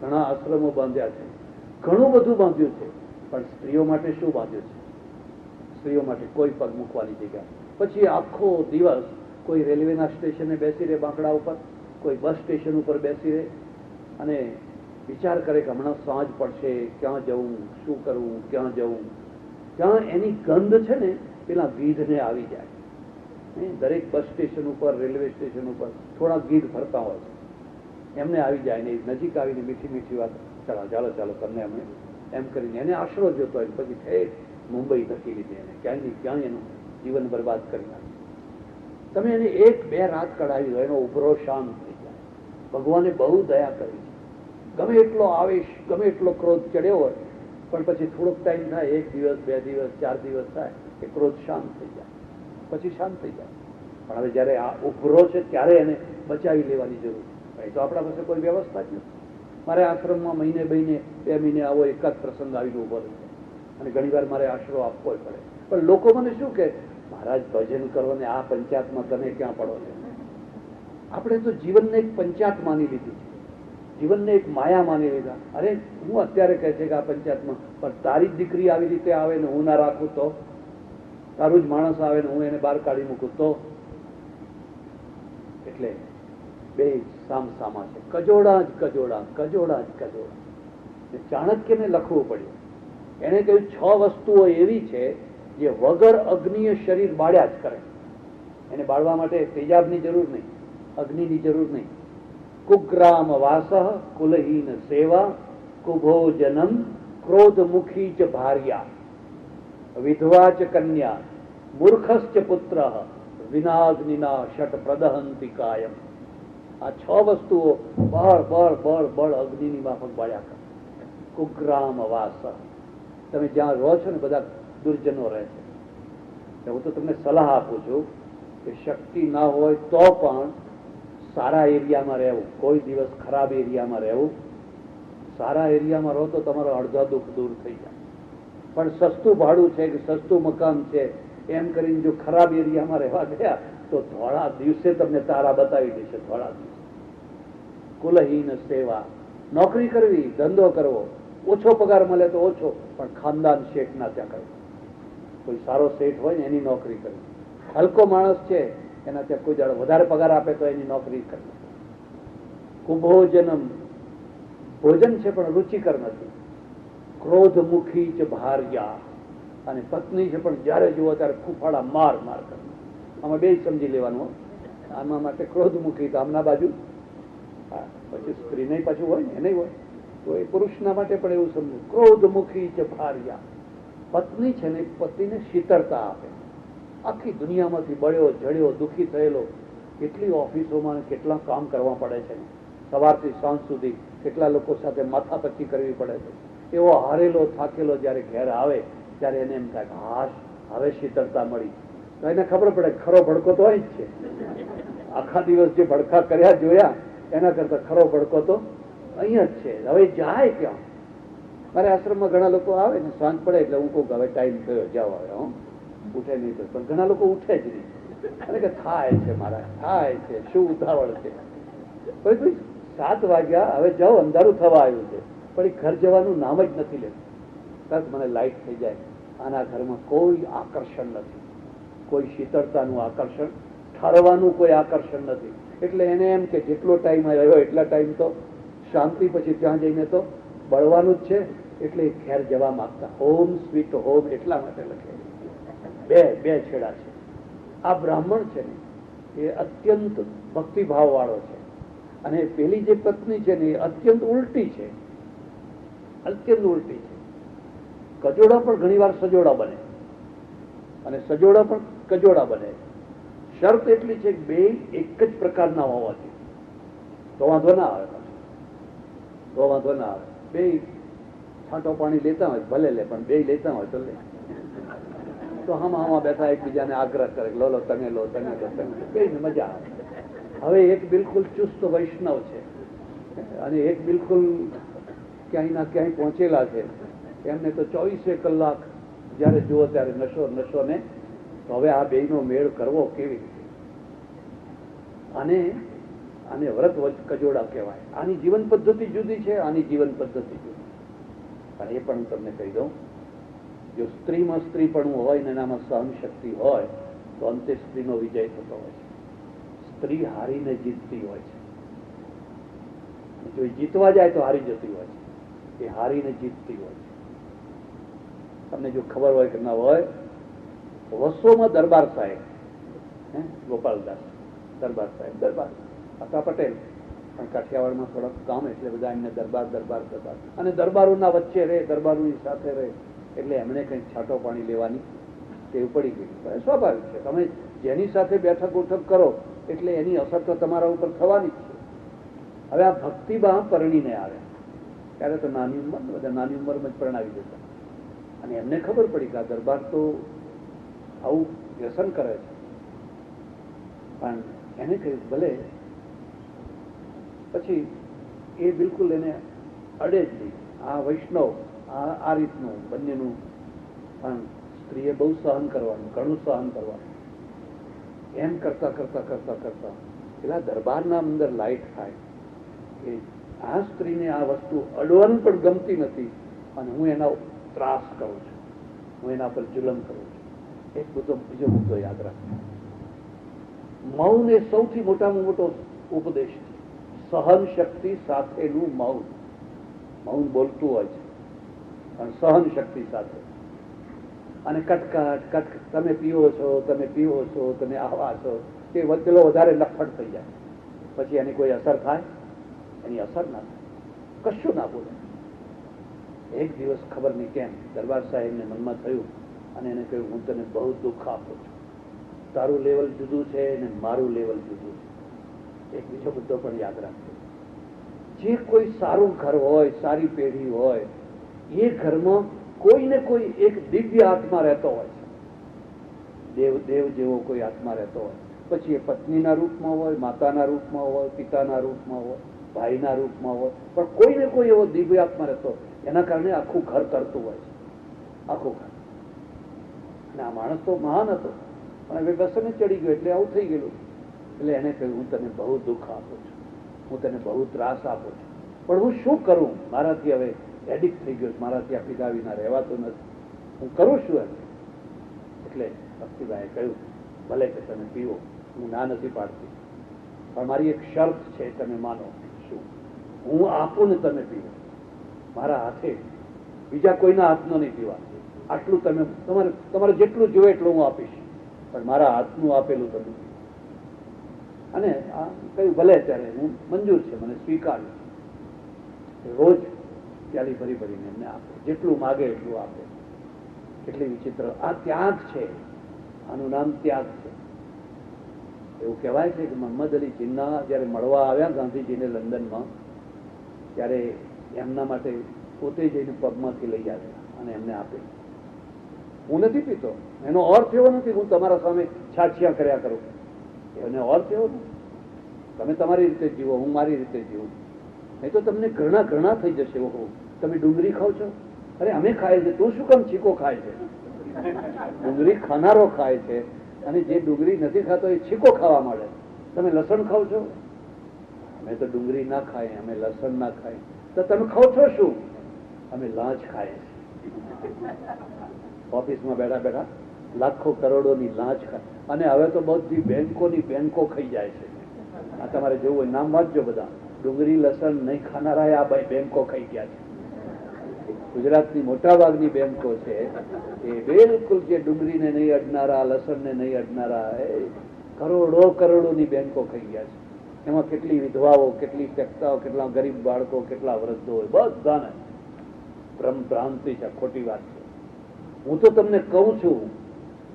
ઘણા આશ્રમો બાંધ્યા છે, ઘણું બધું બાંધ્યું છે, પણ સ્ત્રીઓ માટે શું બાંધ્યું છે? સ્ત્રીઓ માટે કોઈ પગ મૂકવાની જગ્યા. પછી આખો દિવસ કોઈ રેલવેના સ્ટેશને બેસી રહે બાંકડા ઉપર, કોઈ બસ સ્ટેશન ઉપર બેસી રહે અને વિચાર કરે કે હમણાં સાંજ પડશે, ક્યાં જવું, શું કરવું, ક્યાં જવું. ત્યાં એની ગંધ છે ને પેલા ગીધને આવી જાય. દરેક બસ સ્ટેશન ઉપર, રેલવે સ્ટેશન ઉપર થોડા ગીધ ફરતા હોય છે, એમને આવી જાય ને નજીક આવીને મીઠી મીઠી વાત, ચાલો તમને અમે એમ કરીને એને આશરો જોતો હોય. પછી ઠેઠ મુંબઈ ધકી લીધી, એને ક્યાંય ક્યાંય એનું જીવન બરબાદ કરી નાખે. તમે એને 1-2 રાત કઢાવી દો, એનો ઉભરો શાંત થઈ જાય. ભગવાને બહુ દયા કરી છે. ગમે એટલો આવેશ, ગમે એટલો ક્રોધ ચડ્યો હોય, પણ પછી થોડોક ટાઈમ થાય, 1 દિવસ, 2 દિવસ, 4 દિવસ થાય, એ ક્રોધ શાંત થઈ જાય, પછી શાંત થઈ જાય. પણ હવે જયારે આ ઉભરો છે ત્યારે એને બચાવી લેવાની જરૂર છે. એ તો આપણા પાસે કોઈ વ્યવસ્થા જ નથી. મારે આશ્રમમાં મહિને 2 મહિને આવો એકાદ પ્રસંગ આવીને ઉભો રહે અને ઘણી વાર મારે આશરો આપવો પડે. પણ લોકો મને શું કે, મહારાજ ભજન કરો ને આ પંચાયતમાં તમે ક્યાં પડો છો? આપણે તો જીવનને એક પંચાયત માની લીધી છે, જીવનને એક માયા માની લીધા. અરે હું અત્યારે કહે છે કે આ પંચાયતમાં, પણ તારી જ દીકરી આવી રીતે આવે ને હું ના રાખું તો, તારું જ માણસ આવે ને હું એને બહાર કાઢી મૂકું તો. એટલે બે સામસામા છે, કજોડા જ કજોડા. ચાણક્યને લખવું પડ્યું. એને કહ્યું 6 વસ્તુઓ એવી છે જે વગર અગ્નિય શરીર બાળ્યા જ કરે. એને બાળવા માટે તેજાબની જરૂર નહીં, અગ્નિની જરૂર નહીં. કુગ્રામ વાસ, કુલહીન સેવા, કુભોજનમ, ક્રોધમુખી ચ ભાર્યા, વિધવા ચ કન્યા, મૂર્ખશ્ચ પુત્ર, વિનાગ્નિના ષટ પ્રદહંતિ કાયમ. આ 6 વસ્તુઓ બળ અગ્નિની માફક બાળ્યા કરે. કુગ્રામ વાસ, તમે જ્યાં રહો છો ને બધા દુર્જનો રહે છે. હું તો તમને સલાહ આપું છું કે શક્તિ ના હોય તો પણ સારા એરિયામાં રહેવું, કોઈ દિવસ ખરાબ એરિયામાં રહેવું. સારા એરિયામાં રહો તો તમારો અડધા દુઃખ દૂર થઈ જાય. પણ સસ્તું ભાડું છે કે સસ્તું મકાન છે એમ કરીને જો ખરાબ એરિયામાં રહેવા ગયા તો ધોળા દિવસે તમને તારા બતાવી દેશે. ધોળા દિવસે કુલહીન સેવા, નોકરી કરવી, ધંધો કરવો, ઓછો પગાર મળે તો ઓછો, પણ ખાનદાન શેઠ ના ત્યાં કરવો. કોઈ સારો શેઠ હોય ને એની નોકરી કરવી. હલકો માણસ છે એના ત્યાં કોઈ દાડો વધારે પગાર આપે તો એની નોકરી કરવી. કુભોજનમ, ભોજન છે પણ રુચિકર નથી. ક્રોધમુખી ચ ભાર્યા, અને પત્ની છે પણ જયારે જુઓ ત્યારે ફૂફાડા માર કરે. આમાં બે સમજી લેવાનું. આમાં માટે ક્રોધમુખી તો આમના બાજુ, પછી સ્ત્રીને પાછું હોય ને એને હોય તો એ પુરુષના માટે પણ એવું સમજવું. ક્રોધમુખી ચ ભાર્યા, પત્ની છે ને પતિને શીતળતા આપે. આખી દુનિયામાંથી બળ્યો જડ્યો દુઃખી થયેલો, કેટલી ઓફિસોમાં કેટલા કામ કરવા પડે છે, સવારથી સાંજ સુધી કેટલા લોકો સાથે માથાપચ્ચી કરવી પડે છે. એવો હારેલો થાકેલો જયારે ઘેર આવે ત્યારે એને એમ થાય કે હાશ હવે શીતળતા મળી. તો એને ખબર પડે ખરો ભડકો તો અહીં જ છે. આખા દિવસ જે ભડકા કર્યા જોયા એના કરતા ખરો ભડકો તો અહીંયા જ છે. હવે જાય ક્યાં? મારે આશ્રમમાં ઘણા લોકો આવે ને સાંજ પડે એટલે હું કહું હવે ટાઈમ થયો, જાઓ હવે. ઉઠે નહીં તો, પણ ઘણા લોકો ઉઠે જ નહીં. અને કે થાય છે મારા, થાય છે, શું ઉતાવળ છે. 7 વાગ્યા, હવે જાઓ અંધારું થવા આવ્યું છે, પણ એ ઘર જવાનું નામ જ નથી લેતું. તરત મને લાઈટ થઈ જાય. આના ઘરમાં કોઈ આકર્ષણ નથી, કોઈ શીતળતાનું આકર્ષણ, ઠરવાનું કોઈ આકર્ષણ નથી. એટલે એને એમ કે જેટલો ટાઈમ આવ્યો એટલા ટાઈમ તો શાંતિ, પછી ત્યાં જઈને તો બળવાનું જ છે. એટલે ઘેર જવા માંગતા. હોમ સ્વીટ હોમ એટલા માટે લખે. બે છેડા છે. આ બ્રાહ્મણ છે ને એ અત્યંત ભક્તિભાવ વાળો છે, અને પેલી જે પત્ની છે ને એ અત્યંત ઉલટી છે. અત્યંત ઉલટી છે. કજોડા પણ ઘણી વાર સજોડા બને, અને સજોડા પણ કજોડા બને. શરત એટલી છે કે બે એક જ પ્રકારના હોવાથી તો વાંધો ના આવે. તો વાંધો ના આવે. બે છાંટો પાણી લેતા હોય ભલે લે, પણ બે લેતા હોય તો લે. તો આમાં બેઠા એકબીજાને આગ્રહ કરે, લો લો તમે લો, તમે લો, તમે લો, કઈ મજા આવે. હવે એક બિલકુલ ચુસ્ત વૈષ્ણવ છે અને એક બિલકુલ ક્યાંય ના ક્યાંય પહોંચેલા છે. એમને તો 24 કલાક જયારે જુઓ ત્યારે નશો નશો ને. તો હવે આ બેયનો મેળ કરવો કેવી રીતે? આને વ્રત કજોડા કહેવાય. આની જીવન પદ્ધતિ જુદી છે, આની જીવન પદ્ધતિ જુદી. પણ એ પણ તમને કહી દઉં, જો સ્ત્રીમાં સ્ત્રીપણું હોય ને એનામાં સહન શક્તિ હોય તો અંતે સ્ત્રીનો વિજય થતો હોય છે. સ્ત્રી હારીને જીતતી હોય છે. જો એ જીતવા જાય તો હારી જતી હોય છે. એ હારીને જીતતી હોય છે. તમને જો ખબર હોય કે ના હોય, વસોમાં દરબાર સાહેબ, ગોપાલદાસ દરબાર સાહેબ, દરબાર હતા પટેલ, પણ કાઠિયાવાડમાં થોડાક કામ એટલે બધા એમને દરબાર દરબાર દરબાર, અને દરબારોના વચ્ચે રહે, દરબારોની સાથે રહે, એટલે એમણે કંઈક છાંટો પાણી લેવાની ટેવ પડી ગઈ. સ્વાભાવિક છે, તમે જેની સાથે બેઠક ઉઠક કરો એટલે એની અસર તો તમારા ઉપર થવાની જ છે. હવે આ ભક્તિભાવ પરણીને આવે ત્યારે તો નાની ઉંમર, બધા નાની ઉંમરમાં જ પરણાવી દેતા, અને એમને ખબર પડી કે આ દરબાર તો આવું વ્યસન કરે છે. પણ એને કહ્યું ભલે. પછી એ બિલકુલ એને અડે જ નહીં. આ વૈષ્ણવ આ રીતનું બંનેનું. પણ સ્ત્રીએ બહુ સહન કરવાનું, ઘણું સહન કરવાનું. એમ કરતા કરતા કરતા કરતા પેલા દરબારના અંદર લાઈટ થાય કે આ સ્ત્રીને આ વસ્તુ અડવાનું પણ ગમતી નથી, અને હું એના ત્રાસ કરું છું, હું એના પર જુલમ કરું છું. એક બીજો મુદ્દો યાદ રાખજો. મૌન એ સૌથી મોટામાં મોટો ઉપદેશ છે. સહન શક્તિ સાથેનું મૌન. મૌન બોલતું હોય છે, પણ સહન શક્તિ સાથે. અને કટકટ કટકટ, તમે પીવો છો, તમે પીવો છો, તમે આવા છો, તે પેલો વધારે લફડ થઈ જાય. પછી એની કોઈ અસર થાય? એની અસર ના થાય, કશું ના બોલે. એક દિવસ ખબર નહીં કેમ દરબાર સાહેબને મનમાં થયું, અને એને કહ્યું હું તને બહુ દુઃખ આપું છું. તારું લેવલ જુદું છે ને મારું લેવલ જુદું છે. એક બીજો મુદ્દો પણ યાદ રાખજો. જે કોઈ સારું ઘર હોય, સારી પેઢી હોય, એ ઘરમાં કોઈ ને કોઈ એક દિવ્ય આત્મા રહેતો હોય છે. દેવ જેવો કોઈ આત્મા રહેતો હોય. પછી એ પત્નીના રૂપમાં હોય, માતાના રૂપમાં હોય, પિતાના રૂપમાં હોય, ભાઈના રૂપમાં હોય, પણ કોઈ ને કોઈ એવો દિવ્ય આત્મા રહેતો હોય. એના કારણે આખું ઘર તરતું હોય છે, આખું ઘર. અને આ માણસ તો મહાન હતો, પણ હવે વ્યસને ચડી ગયો એટલે આવું થઈ ગયેલું. એટલે એને કહ્યું હું તને બહુ દુઃખ આપું છું, હું તને બહુ ત્રાસ આપું છું, પણ હું શું કરું? મારાથી હવે એડિક્ટ થઈ ગયો, મારાથી આ પીધા વિના રહેવાતું નથી, હું કરું છું એમ. એટલે ભક્તિભાઈએ કહ્યું ભલે કે તમે પીવો, હું ના નથી પાડતી, પણ મારી એક શરત છે, તમે માનો. શું? હું આપું ને તમે પીવો, મારા હાથે, બીજા કોઈના હાથનો નહીં પીવા. આટલું તમે તમારે જેટલું જોઈએ એટલું હું આપીશ, પણ મારા હાથનું આપેલું તમે. અને આ કહ્યું ભલે, ત્યારે હું મંજૂર છે, મને સ્વીકાર્યું. રોજ પ્યાલી ભરી ભરીને એમને આપે, જેટલું માગે એટલું આપે. કેટલી વિચિત્ર આ ત્યાગ છે. આનું નામ ત્યાગ છે. એવું કહેવાય છે કે મોહમ્મદ અલી જીન્ના જયારે મળવા આવ્યા ગાંધીજીને લંડનમાં, ત્યારે એમના માટે પોતે જઈને પગમાંથી લઈ આવ્યા અને એમને આપે. હું નથી પીતો, એનો અર્થ એવો નથી હું તમારા સામે છાછિયા કર્યા કરું, એનો અર્થ એવો નથી. તમે તમારી રીતે જીવો, હું મારી રીતે જીવું. નહીં તો તમને ઘણા થઈ જશે. ઓહો, તમે ડુંગળી ખાવ છો? અરે અમે ખાય છે, તું શું કામ ચીકો ખાય છે? ડુંગળી ખાનારો ખાય છે, અને જે ડુંગળી નથી ખાતો એ છીકો ખાવા મળે. તમે લસણ ખાવ છો? અમે તો ડુંગળી ના ખાય, અમે લસણ ના ખાય. તો તમે ખાવ છો શું? અમે લાંચ ખાય છે. ઓફિસમાં બેઠા બેઠા લાખો કરોડોની લાંચ ખાય, અને હવે તો બધી બેંકોની બેંકો ખાઈ જાય છે. આ તમારે જોવું હોય નામ વાંચજો બધા. ડુંગળી લસણ નહીં ખાનારા આ બેંકો ખાઈ ગયા છે. ગુજરાતની મોટાભાગની બેંકો છે એ બિલકુલ જે ડુંગળીને નહીં અડનારા, લસણને નહીં અડનારા, કરોડો કરોડોની બેંકો ખાઈ ગયા છે. એમાં કેટલી વિધવાઓ, કેટલી ફેંકતાઓ, કેટલા ગરીબ બાળકો, કેટલા વૃદ્ધો હોય, બધાને ભ્રાંતિ છે, ખોટી વાત છે. હું તો તમને કહું છું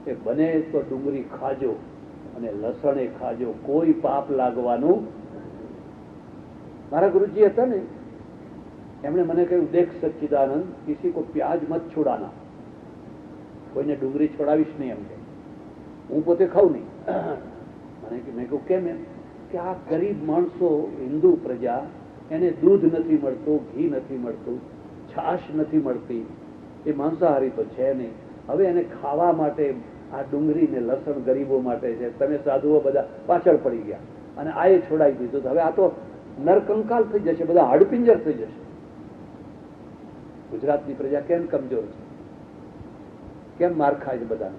કે બને તો ડુંગળી ખાજો અને લસણે ખાજો, કોઈ પાપ લાગવાનું. મારા ગુરુજી હતા ને, એમણે મને કહ્યું, દેખ સચ્ચિદાનંદ, કિસી કો પ્યાજ મત છોડાના, કોઈને ડુંગળી છોડાવીશ નહીં. એમ કે હું પોતે ખાઉં નહીં. મેં કહ્યું કેમ? એમ કે આ ગરીબ માણસો, હિન્દુ પ્રજા, એને દૂધ નથી મળતું, ઘી નથી મળતું, છાશ નથી મળતી, એ માંસાહારી તો છે નહીં. હવે એને ખાવા માટે આ ડુંગળી ને લસણ ગરીબો માટે છે. તમે સાધુઓ બધા પાછળ પડી ગયા અને આ એ છોડાવી દીધું. હવે આ તો નરકંકાલ થઈ જશે, બધા હાડપિંજર થઈ જશે. ગુજરાતની પ્રજા કેમ કમજોર છે, કેમ માર ખાય છે બધાને?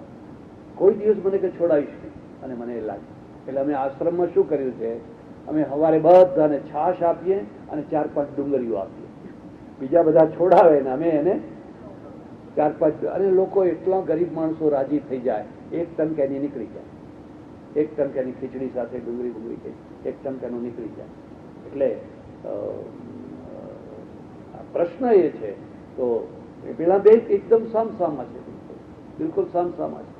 કોઈ દિવસ મને કે છોડાવીશ નહીં. અને મને એ લાગે એટલે અમે આશ્રમમાં શું કર્યું છે, અમે સવારે બધાને છાશ આપીએ અને 4-5 ડુંગળીઓ આપીએ. બીજા બધા છોડાવે ને અમે એને 4-5. અને લોકો એટલા ગરીબ માણસો રાજી થઈ જાય, 1 ટન કેની નીકળી જાય, 1 ટન કેની ખીચડી સાથે ડુંગળી થઈ 1 ટન કેનું નીકળી જાય. એટલે પ્રશ્ન એ છે તો પેલા બે એકદમ સામસામા છે, બિલકુલ સામસામા છે.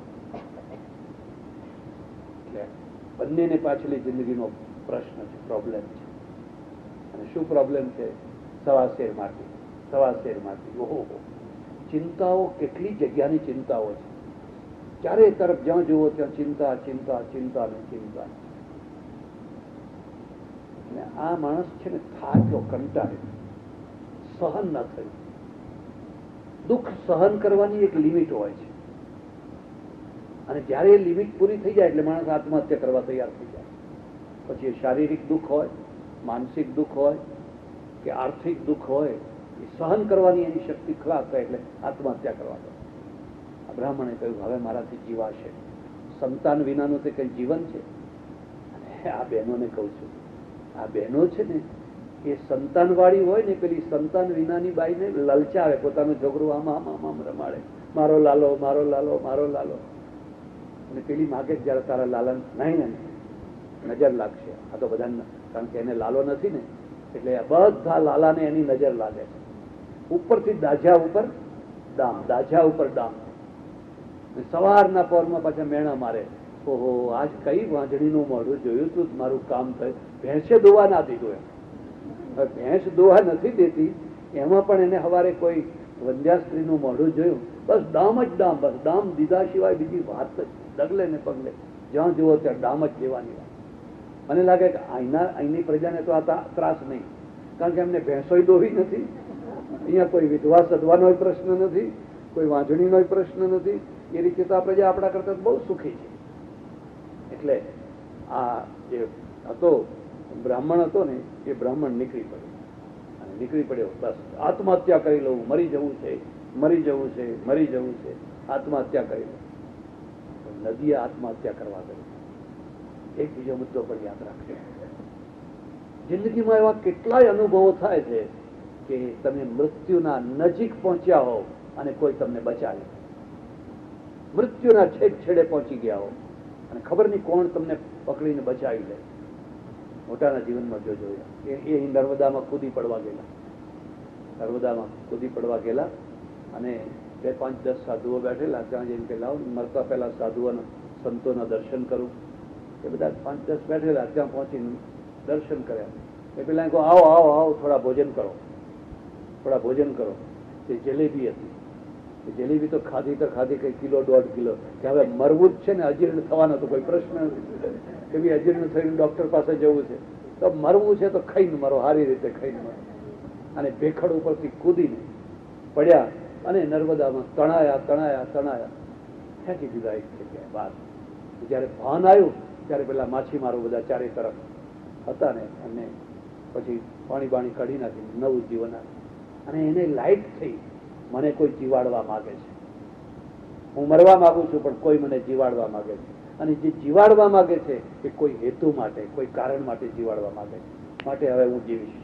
એટલે બંનેને પાછલી જિંદગીનો પ્રશ્ન છે, પ્રોબ્લેમ છે. અને શું પ્રોબ્લેમ છે? સવાશેર માટી. ઓહો, ચિંતાઓ, કેટલી જગ્યાની ચિંતાઓ છે. ચારે તરફ જ્યાં જુઓ ત્યાં ચિંતા, ચિંતા, ચિંતા ને ચિંતા. અને આ માણસ છે ને થાક્યો, કંટાળ્યો, સહન ન થયું. દુઃખ સહન કરવાની એક લિમિટ હોય છે, અને જયારે એ લિમિટ પૂરી થઈ જાય એટલે માણસ આત્મહત્યા કરવા તૈયાર થઈ જાય. પછી એ શારીરિક દુઃખ હોય, માનસિક દુઃખ હોય કે આર્થિક દુઃખ હોય, એ સહન કરવાની એની શક્તિ ખલાસ થાય એટલે આત્મહત્યા કરવા દે. આ બ્રાહ્મણે કહ્યું, હવે મારાથી જીવાશે. સંતાન વિનાનું તે કઈ જીવન છે? અને આ બહેનોને કહું છું, આ બહેનો છે ને એ સંતાન વાળી હોય ને, પેલી સંતાન વિનાની બાઈને લલચાવે, પોતાનું છોકરું આમ રમાડે, મારો લાલો, મારો લાલો, મારો લાલો. અને પેલી માગે જયારે તારા લાલન નહીં ને નજર લાગશે. આ તો બધા, કારણ કે એને લાલો નથી ને, એટલે બધા લાલાને એની નજર લાગે છે. ઉપરથી દાજા ઉપર ડામ, દાજા ઉપર ડામ. સવારના પરમાં પાછા મેણા મારે, ઓહો આજ કઈ વાંજણીનું મોઢું જોયું તું, મારું કામ થયું. ભેંસે દોવા ના દીધું. એમ ભેંસ દોવા નથી દેતી, એમાં પણ એને સવારે કોઈ વંધ્યા સ્ત્રીનું મોઢું જોયું, બસ ડામ જ ડામ, બસ ડામ દીધા સિવાય બીજી વાત જ ડગલે ને પગલે જ્યાં જુઓ ત્યાં ડામ જ દેવાની વાત. મને લાગે કે અહીંની પ્રજાને તો આ ત્રાસ નહીં, કારણ કે એમને ભેંસો દોવી નથી, અહીંયા કોઈ વિધવા સધવાનો પ્રશ્ન નથી, કોઈ વાંજણીનો પ્રશ્ન નથી. એ રીતે તો આ પ્રજા આપણા કરતા બહુ સુખી છે. એટલે આ જે હતો બ્રાહ્મણ હતો ને, એ બ્રાહ્મણ નીકળી પડ્યો. અને નીકળી પડ્યો, બસ આત્મહત્યા કરી લઉં, મરી જવું છે, મરી જવું છે, મરી જવું છે, આત્મહત્યા કરી લઉં. નદીએ આત્મહત્યા કરવા ગઈ. એક બીજો મુદ્દો પણ યાદ રાખજો. જિંદગીમાં એવા કેટલાય અનુભવો થાય છે કે તમે મૃત્યુના નજીક પહોંચ્યા હો અને કોઈ તમને બચાવે, મૃત્યુના છેડે પહોંચી ગયા હો અને ખબર નહીં કોણ તમને પકડીને બચાવી લે. મોટાના જીવનમાં જો જોયા, એ નર્મદામાં કૂદી પડવા ગયેલા, અને 2, 5, 10 સાધુઓ બેઠેલા. ત્યાં જઈને કે લાવો મરતા પહેલા સાધુઓના સંતોના દર્શન કરું. એ બધા 5, 10 બેઠેલા, ત્યાં પહોંચીને દર્શન કર્યા. એ પેલા કહો આવો આવો આવો, થોડા ભોજન કરો. તે જલેબી હતી, એ જલેબી તો ખાધી કઈ કિલો 1.5 કિલો. કે હવે મરવું જ છે ને, અજીર્ણ થવાનો તો કોઈ પ્રશ્ન નથી. એવી અજીર્ણ થઈને ડોક્ટર પાસે જવું છે તો મરવું છે તો ખાઈને મરો, સારી રીતે ખાઈને મરો. અને ભેખડ ઉપરથી કૂદીને પડ્યા અને નર્મદામાં તણાયા, ફેંકી દીધા એક જગ્યાએ બહાર. જયારે ભાન આવ્યું ત્યારે પેલા માછીમારો બધા ચારે તરફ હતા ને, અને પછી પાણી બાણી કાઢી નાખી, નવું જીવન આવ્યું. અને એને લાઈટ થઈ, મને કોઈ જીવાડવા માંગે છે, હું મરવા માંગુ છું પણ કોઈ મને જીવાડવા માંગે છે. અને જે જીવાડવા માંગે છે એ કોઈ હેતુ માટે, કોઈ કારણ માટે જીવાડવા માંગે છે. માટે હવે હું જીવીશ,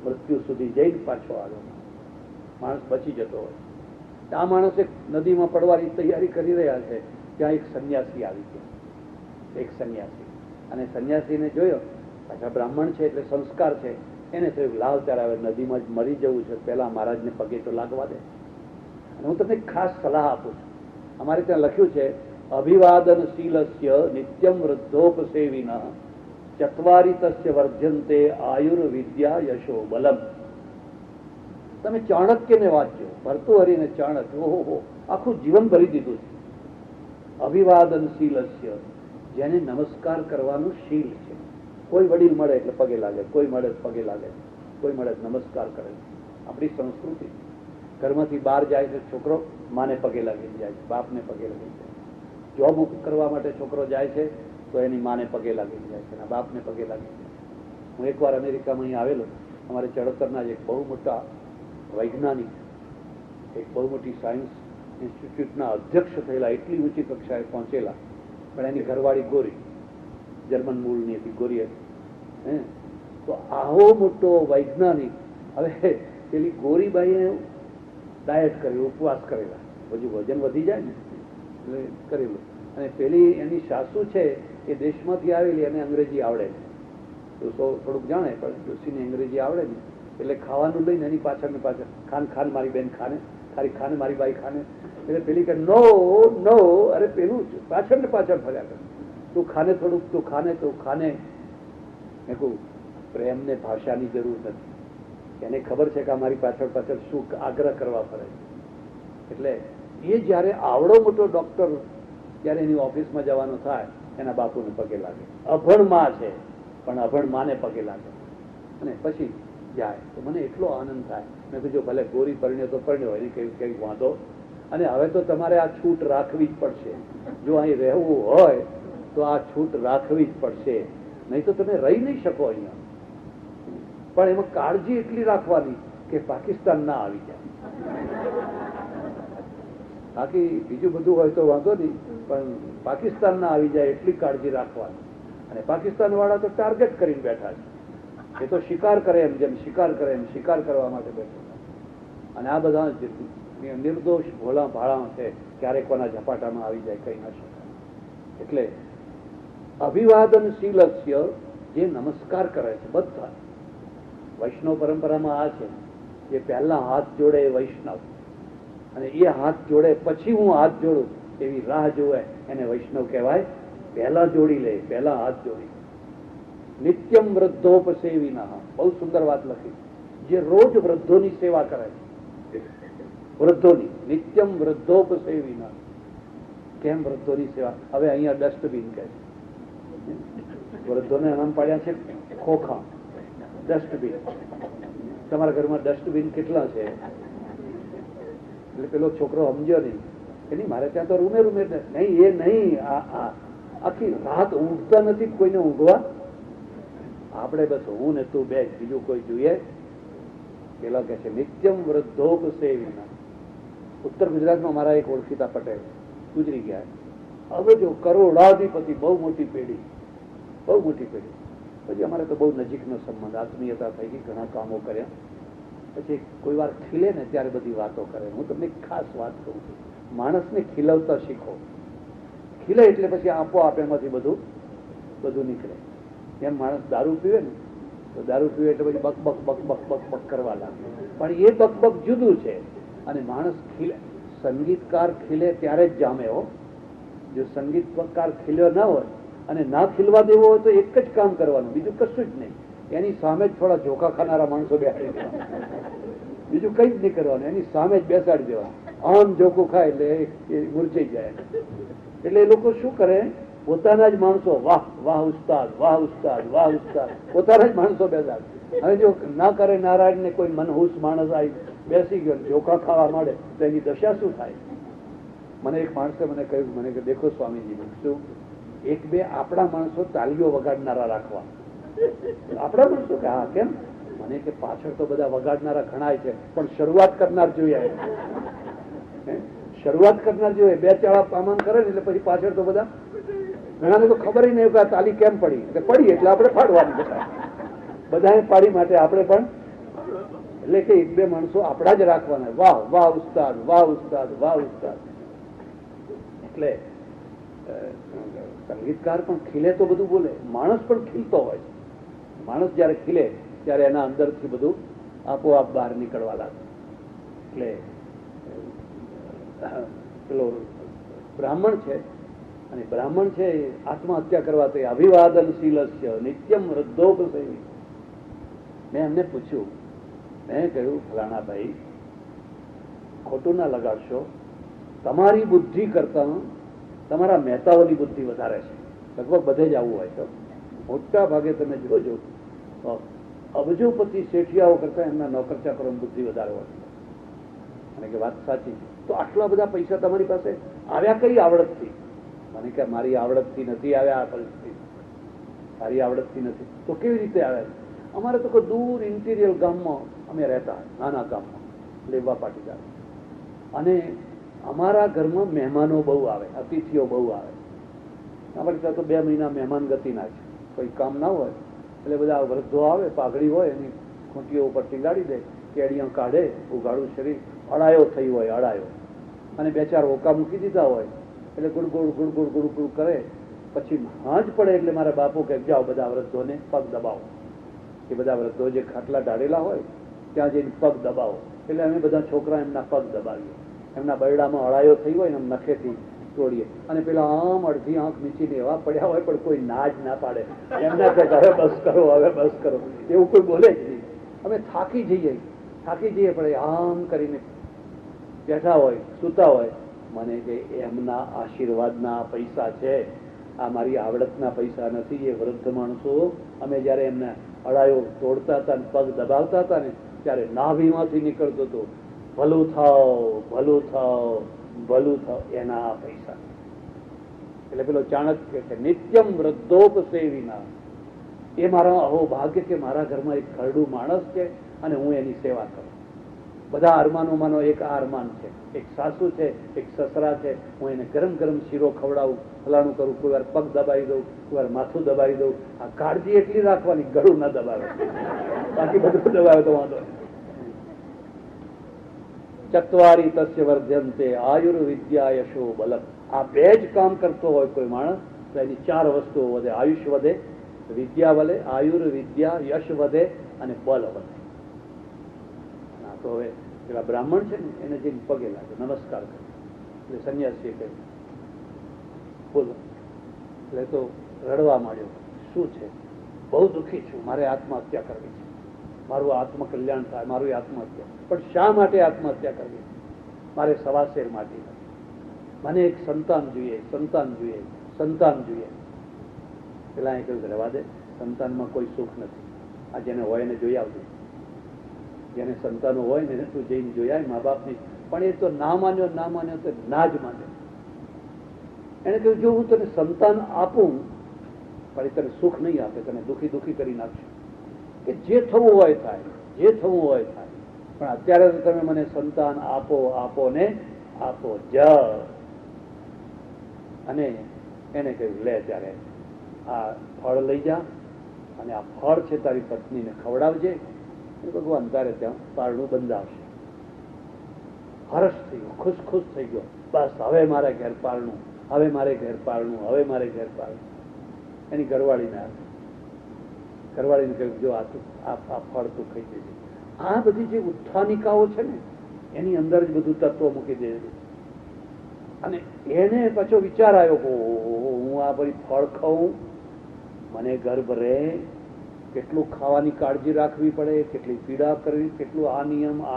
મૃત્યુ સુધી જઈને પાછો આવ્યો. માણસ બચી જતો હોય. આ માણસ એક નદીમાં પડવાની તૈયારી કરી રહ્યા છે, ત્યાં એક સંન્યાસી આવી ગયો, એક સંન્યાસી. અને સંન્યાસીને જોયો, પાછા બ્રાહ્મણ છે એટલે સંસ્કાર છે, એને થયું લાવ ત્યારે હવે નદીમાં જ મરી જવું છે, પહેલા મહારાજને પગે તો લાગવા દે. અને હું તમને ખાસ સલાહ આપું છું. અમારે ત્યાં લખ્યું છે, અભિવાદનશીલસ્ય નિત્યમ વૃદ્ધોપસેવિન ચત્વારી તસ્ય વર્ધ્યંતે આયુર્વિદ્યા યશો બલમ. તમે ચાણક્યને વાંચજો, ભર્તૃહરિને ચાણક્ય, ઓહો, આખું જીવન ભરી દીધું છે. અભિવાદનશીલસ્ય, જેને નમસ્કાર કરવાનું શીલ છે. કોઈ વડીલ મળે એટલે પગે લાગે, કોઈ મળે પગે લાગે, કોઈ મળે નમસ્કાર કરે. આપણી સંસ્કૃતિ. ઘરમાંથી બહાર જાય છે છોકરો, માને પગે લાગી જાય છે, બાપને પગે લાગી જાય છે. જોબ કરવા માટે છોકરો જાય છે તો એની માને પગે લાગી જાય છે, એના બાપને પગે લાગી જાય છે. હું એકવાર અમેરિકામાં અહીં આવેલો, અમારે ચડોતરના જ એક બહુ મોટા વૈજ્ઞાનિક, એક બહુ મોટી સાયન્સ ઇન્સ્ટિટ્યૂટના અધ્યક્ષ થયેલા, એટલી ઊંચી કક્ષાએ પહોંચેલા, પણ એની ઘરવાળી ગોરી, જર્મન મૂળની હતી, ગોરી હતી. તો આવો મોટો વૈજ્ઞાનિક, હવે પેલી ગોરીબાઈએ ડાયટ કર્યું, ઉપવાસ કરેલા, પછી વજન વધી જાય ને એટલે કરેલું. અને પેલી એની સાસુ છે એ દેશમાંથી આવેલી, અને અંગ્રેજી આવડે, તો થોડુંક જાણે, પણ ડોસીને અંગ્રેજી આવડે ને એટલે ખાવાનું લઈને એની પાછળ ને પાછળ, ખાન ખાન મારી બેન ખાને, ખારી ખાને મારી બાઈ ખાને. એટલે પેલી કે નો નો, અરે પેલું પાછળ ને પાછળ ફર્યા કરે, તું ખાને થોડુંક, તું ખાને, તું ખાને. મેં કહું પ્રેમને ભાષાની જરૂર નથી, એને ખબર છે કે અમારી પાછળ પાછળ શું આગ્રહ કરવા પડે. એટલે એ જયારે આવડો મોટો ડોક્ટર જયારે એની ઓફિસમાં જવાનો થાય, એના બાપુને પગે લાગે. અભણ માં છે પણ અભણ માને પગે લાગે, અને પછી જાય. તો મને એટલો આનંદ થાય. મેં કીધું ભલે ગોરી પરણ્યો તો પરણ્યો, એની કઈ વાંધો. અને હવે તો તમારે આ છૂટ રાખવી જ પડશે. જો અહીં રહેવું હોય તો આ છૂટ રાખવી જ પડશે, નહીં તો તમે રહી નહીં શકો અહીંયા. પણ એમાં કાળજી એટલી રાખવાની કે પાકિસ્તાન ના આવી જાય. બાકી બીજું બધું હોય તો વાંધો નહીં, પણ પાકિસ્તાન ના આવી જાય એટલી કાળજી રાખવાની. અને પાકિસ્તાન વાળા તો ટાર્ગેટ કરીને બેઠા છે, એ તો શિકાર કરે એમ, જેમ શિકાર કરે એમ શિકાર કરવા માટે બેઠા. અને આ બધા નિર્દોષ ભોળા ભાળા છે, ક્યારેક કોના ઝપાટામાં આવી જાય કઈ ના શકાય. એટલે અભિવાદનશીલસ્ય, જે નમસ્કાર કરે છે બધા. વૈષ્ણવ પરંપરામાં આ છે, જે પહેલા હાથ જોડે એ વૈષ્ણવ, અને એ હાથ જોડે પછી હું હાથ જોડું એવી રાહ જોવે એને વૈષ્ણવ કહેવાય. પહેલા જોડી લે, પહેલા હાથ જોડી. નિત્યમ વૃદ્ધોપસેવિના, બહુ સુંદર વાત લખી, જે રોજ વૃદ્ધોની સેવા કરે છે. વૃદ્ધોની, નિત્યમ વૃદ્ધોપસેવિના. કેમ વૃદ્ધોની સેવા? હવે અહીંયા ડસ્ટબિન કહે છે, વૃદ્ધોને નામ પાડ્યા છે ખોખા, ડસ્ટબિન. તમારા ઘરમાં ડસ્ટબિન કેટલા છે? એટલે પેલો છોકરો સમજ્યો નહીં કે નહીં મારે ત્યાં તો રૂમે રૂમે નહીં, એ નહીં, આખી રાત ઊંઘતા નથી કોઈને ઊંઘવા. આપણે બસ હું ને તું બે, બીજું કોઈ જોઈએ? પેલા કે છે નિત્યમ વૃદ્ધોપસેવિના. ઉત્તર ગુજરાતમાં મારા એક ઓળખીતા પટેલ ગુજરી ગયા. હવે જો કરોડાધિપતિ, બહુ મોટી પેઢી, બહુ મોટી પેઢી. પછી અમારે તો બહુ નજીકનો સંબંધ, આત્મીયતા થઈ ગઈ, ઘણા કામો કર્યા. પછી કોઈ વાર ખીલે ને ત્યારે બધી વાતો કરે. હું તમને ખાસ વાત કહું છું, માણસને ખીલવતા શીખો. ખીલે એટલે પછી આપોઆપ એમાંથી બધું નીકળે. જેમ માણસ દારૂ પીવે ને, તો દારૂ પીવે એટલે પછી buck buck buck buck buck buck કરવા લાગે, પણ એ બક બક જુદું છે. અને માણસ ખીલે, સંગીતકાર ખીલે ત્યારે જ જામે હો. જો સંગીતકાર ખીલ્યો ના હોય અને ના ખીલવા દેવો હોય તો એક જ કામ કરવાનું, બીજું કશું જ નહીં. એની સામે જ થોડા ઝોકા ખાનારા માણસો બેસાડી દેવા, બીજું કઈ જ નહીં કરવાનું, એની સામે જ બેસાડી દેવા. આમ ઝોકું ખાય એટલે એ મૂર્છાઈ જાય. એટલે એ લોકો શું કરે, પોતાના જ માણસો, વાહ વાહ ઉસ્તાદ, વાહ ઉસ્તાદ, વાહ ઉસ્તાદ, પોતાના જ માણસો બેસાડે. હવે જો ના કરે નારાયણ ને કોઈ મનહૂસ માણસ આવી બેસી ગયો ઝોકા ખાવા માંડે તો એની દશા શું થાય? મને એક માણસે મને કહ્યું, મને કે દેખો સ્વામીજી, શું એક બે આપણા માણસો તાલીઓ વગાડનારા રાખવા. આપણા માણસો કે હા, કેમ? મને કે પાછળ તો બધા વગાડનારા ઘણાય છે, પણ શરૂઆત કરનાર જોઈએ. શરૂઆત કરનાર જોઈએ, બે ચાળા પામાન કરે ને એટલે પછી પાછળ તો બધા, ઘણાને તો ખબર નહીં કે આ તાલી કેમ પડી. પડી એટલે આપણે પાડવાની, બધાએ પાડી માટે આપણે પણ એટલે કે એક બે માણસો આપણા જ રાખવાના, વાહ વાહ ઉસ્તાદ, વાહ ઉસ્તાદ, વાહ ઉસ્તાદ. એટલે સંગીતકાર પણ ખીલે તો બધું બોલે, માણસ પણ ખીલતો હોય છે. માણસ જયારે ખીલે ત્યારે એના અંદરથી બધું આપોઆપ બહાર નીકળવા લાગે. એટલે પેલો બ્રાહ્મણ છે, અને બ્રાહ્મણ છે એ આત્મહત્યા કરવા તો અભિવાદનશીલ છે નિત્યમ વૃદ્ધોપસેવી. મેં એમને પૂછ્યું, મેં કહ્યું ફલાણા ભાઈ ખોટું ના લગાડશો, તમારી બુદ્ધિ કરતા તમારા મહેતાઓની બુદ્ધિ વધારે છે. લગભગ બધે જ આવું હોય તો મોટા ભાગે તમે જોજો અબજોપતિ શેઠિયાઓ કરતા એમના નોકર ચાકરોની બુદ્ધિ વધારે હોય. મને કે વાત સાચી છે. તો આટલા બધા પૈસા તમારી પાસે આવ્યા કઈ આવડતથી? મને કે મારી આવડતથી નથી આવ્યા, આ પરિસ્થિતિ મારી આવડતથી નથી. તો કેવી રીતે આવ્યા? અમારે તો કોઈ દૂર ઇન્ટિરિયર ગામમાં અમે રહેતા, નાના ગામમાં લેવા પાટીદાર, અને અમારા ઘરમાં મહેમાનો બહુ આવે, અતિથિઓ બહુ આવે. અમારી ત્યાં તો 2 મહિના મહેમાન ગતિના છે. કોઈ કામ ના હોય એટલે બધા વૃદ્ધો આવે, પાઘડી હોય એની ખૂંટીઓ ઉપર ટીંગાડી દે, કેડિયા કાઢે, ઉઘાડું શરીર, અડાયો થઈ હોય, અડાયો, અને 2-4 ઓકા મૂકી દીધા હોય એટલે ગુડગુડ ગુડગુડ ગુડગુડ કરે. પછી હાંજ પડે એટલે મારા બાપુ કે જાઓ બધા વૃદ્ધોને પગ દબાવો. એ બધા વૃદ્ધો જે ખાટલા ઢાળેલા હોય ત્યાં જઈને પગ દબાવો. એટલે અમે બધા છોકરા એમના પગ દબાવીએ. એમના બરડામાં અડાયો થઈ હોય ને એમ નખેથી તોડીએ, અને પેલા આમ અડધી આંખ નીચીને એવા પડ્યા હોય પણ કોઈ ના જ ના પાડે. એમના કે હવે બસ કરો, હવે બસ કરો, એવું કોઈ બોલે જ નહીં. અમે થાકી જઈએ પણ આમ કરીને બેઠા હોય, સૂતા હોય. મને કે એમના આશીર્વાદના પૈસા છે, આ મારી આવડતના પૈસા નથી. એ વૃદ્ધ માણસો અમે જયારે એમને અડાયો તોડતા હતા ને પગ દબાવતા હતા ને ત્યારે નાભીમાંથી નીકળતું હતું ભલું થાવ, ભલું થાવ, ભલું થાવ, એના પૈસા. એટલે પેલો ચાણક્ય છે નિત્યમ વૃદ્ધોપસેવીના. એ મારા અહોભાગ્ય કે મારા ઘરમાં એક ઘરડું માણસ છે અને હું એની સેવા કરું. બધા અરમાનોમાંનો એક આ અરમાન છે. એક સાસુ છે, એક સસરા છે, હું એને ગરમ ગરમ શીરો ખવડાવું, ફલાણું કરું, કોઈ વાર પગ દબાવી દઉં, કોઈ વાર માથું દબાવી દઉં. આ કાળજી એટલી રાખવાની, ગળું ના દબાવે, બાકી બધું દબાવે તો વાંધો નહીં. ચત્વારી તસ્ય વર્ધ્યંતે આયુર્વિદ્યા યશો બલમ. આ 2 જ કામ કરતો હોય કોઈ માણસ તો એની 4 વસ્તુઓ વધે. આયુષ વધે, વિદ્યા વધે, આયુર્વિદ્યા, યશ વધે અને બલ વધે. તો હવે પેલા બ્રાહ્મણ છે ને એને જઈને પગે લાગે, નમસ્કાર કરે. એટલે સંન્યાસીએ કહ્યું બોલો. એટલે તો રડવા માંડ્યો. શું છે? બહુ દુઃખી છું, મારે આત્મહત્યા કરવી છે, મારું આત્મકલ્યાણ થાય, મારું આત્મહત્યા. પણ શા માટે આત્મહત્યા કરવી? મારે સવાશેર માટે, મને એક સંતાન જોઈએ, સંતાન જોઈએ, સંતાન જોઈએ. પેલા એ કહ્યું રહેવા દે, સંતાનમાં કોઈ સુખ નથી. આ જેને હોય એને જોઈ આવજો. જેને સંતાનો હોય ને તું જઈને જોયા મા બાપની. પણ એ તો ના માન્યો તો ના જ માન્યો. એને કહ્યું જો હું તને સંતાન આપું પણ એ તને સુખ નહીં આપે, તને દુઃખી દુઃખી કરી નાખશે. કે જે થવું હોય થાય, જે થવું હોય થાય, પણ અત્યારે તો તમે મને સંતાન આપો, આપો ને આપો જ. અને એને કહ્યું લે ત્યારે આ ફળ લઈ જા અને આ ફળ છે તારી પત્નીને ખવડાવજે. ભગવાન તારે ત્યાં પારણું બંધાવશે. હર્ષ થઈ ગયો, ખુશ થઈ ગયો. બસ હવે મારે ઘેર પારણું, હવે મારે ઘેર પારણું, હવે મારે ઘેર પારણું. એની ઘરવાળીને આપી. ઘરવાળીને કહ્યું જો આ ફળ તું ખાઈ દેજે. આ બધી જે ઉત્થાનિકાઓ છે ને એની અંદર જ બધું તત્વ મૂકી દે. અને એને પાછો વિચાર આવ્યો કે હું આ બધી ફળ ખાઉં, મને ગર્ભ રહે, કેટલું ખાવાની કાળજી રાખવી પડે, કેટલી પીડા કરવી, કેટલું આ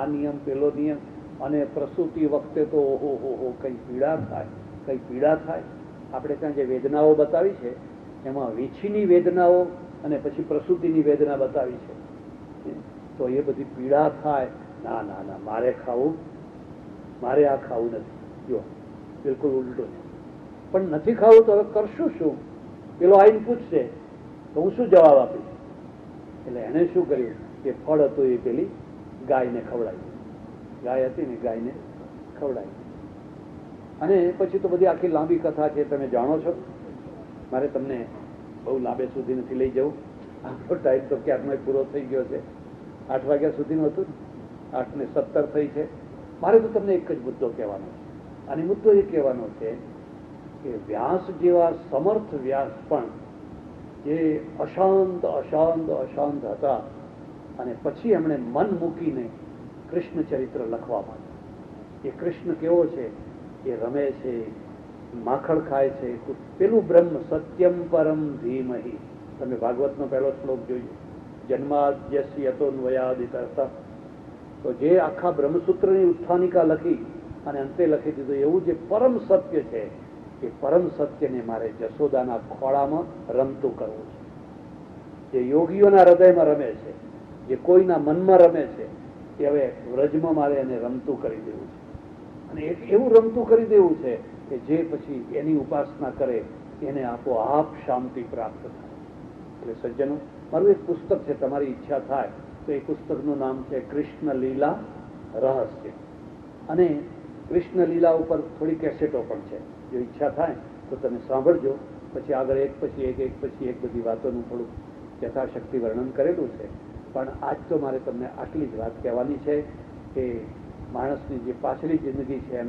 નિયમ પેલો નિયમ, અને પ્રસૂતિ વખતે તો ઓહો કઈ પીડા થાય. આપણે ત્યાં જે વેદનાઓ બતાવી છે એમાં વીછીની વેદનાઓ અને પછી પ્રસૂતિની વેદના બતાવી છે. તો એ બધી પીડા થાય. ના ના ના, મારે આ ખાવું નથી. જો બિલકુલ ઉલટો છે. પણ નથી ખાવું તો હવે કરશું શું? પેલો આઈને પૂછશે તો હું શું જવાબ આપીશ? એટલે એને શું કર્યું કે ફળ હતું એ પેલી ગાયને ખવડાવી. ગાય હતી ને ગાયને ખવડાવી. અને પછી તો બધી આખી લાંબી કથા છે, તમે જાણો છો. મારે તમને બહુ લાંબે સુધી નથી લઈ જવું. આપણો ટાઈમ તો ક્યાંકનો પૂરો થઈ ગયો છે. 8 વાગ્યા સુધીનું હતું 8 ને 17 થઈ છે. મારે તો તમને એક જ મુદ્દો કહેવાનો છે, અને મુદ્દો એ કહેવાનો છે કે વ્યાસ જેવા સમર્થ વ્યાસ પણ જે અશાંત અશાંત અશાંત હતા, અને પછી એમણે મન મૂકીને કૃષ્ણ ચરિત્ર લખવા માંડ્યું. એ કૃષ્ણ કેવો છે? એ રમે છે, માખણ ખાય છે. પેલું બ્રહ્મ સત્યમ પરમ ધીમહિ, તમે ભાગવતનો પહેલો શ્લોક જોયો, જન્માદ્યસ્ય યતોન્વયાદિતરતઃ. તો જે આખા બ્રહ્મસૂત્રની ઉત્થાનિકા લખી અને અંતે લખી દીધું, એવું જે પરમ સત્ય છે, એ પરમ સત્યને મારે જશોદાના ખોળામાં રમતું કરવું છે. જે યોગીઓના હૃદયમાં રમે છે, જે કોઈના મનમાં રમે છે, એ હવે વ્રજમાં મારે એને રમતું કરી દેવું છે. અને એવું રમતું કરી દેવું છે કે જે પછી એની ઉપાસના કરે એને આપોઆપ શાંતિ પ્રાપ્ત થાય. એટલે સજ્જનો, મારું એક પુસ્તક છે, તમારી ઈચ્છા થાય તો એ પુસ્તકનું નામ છે કૃષ્ણ લીલા રહસ્ય. અને કૃષ્ણ લીલા ઉપર થોડી કેસેટો પણ છે, જો ઈચ્છા થાય તો તમે સાંભળજો. પછી આગળ એક પછી એક બધી વાતોનું થોડું યથાશક્તિ વર્ણન કરેલું છે. પણ આજ તો મારે તમને આટલી જ વાત કહેવાની છે કે માણસની જે પાછલી જિંદગી છે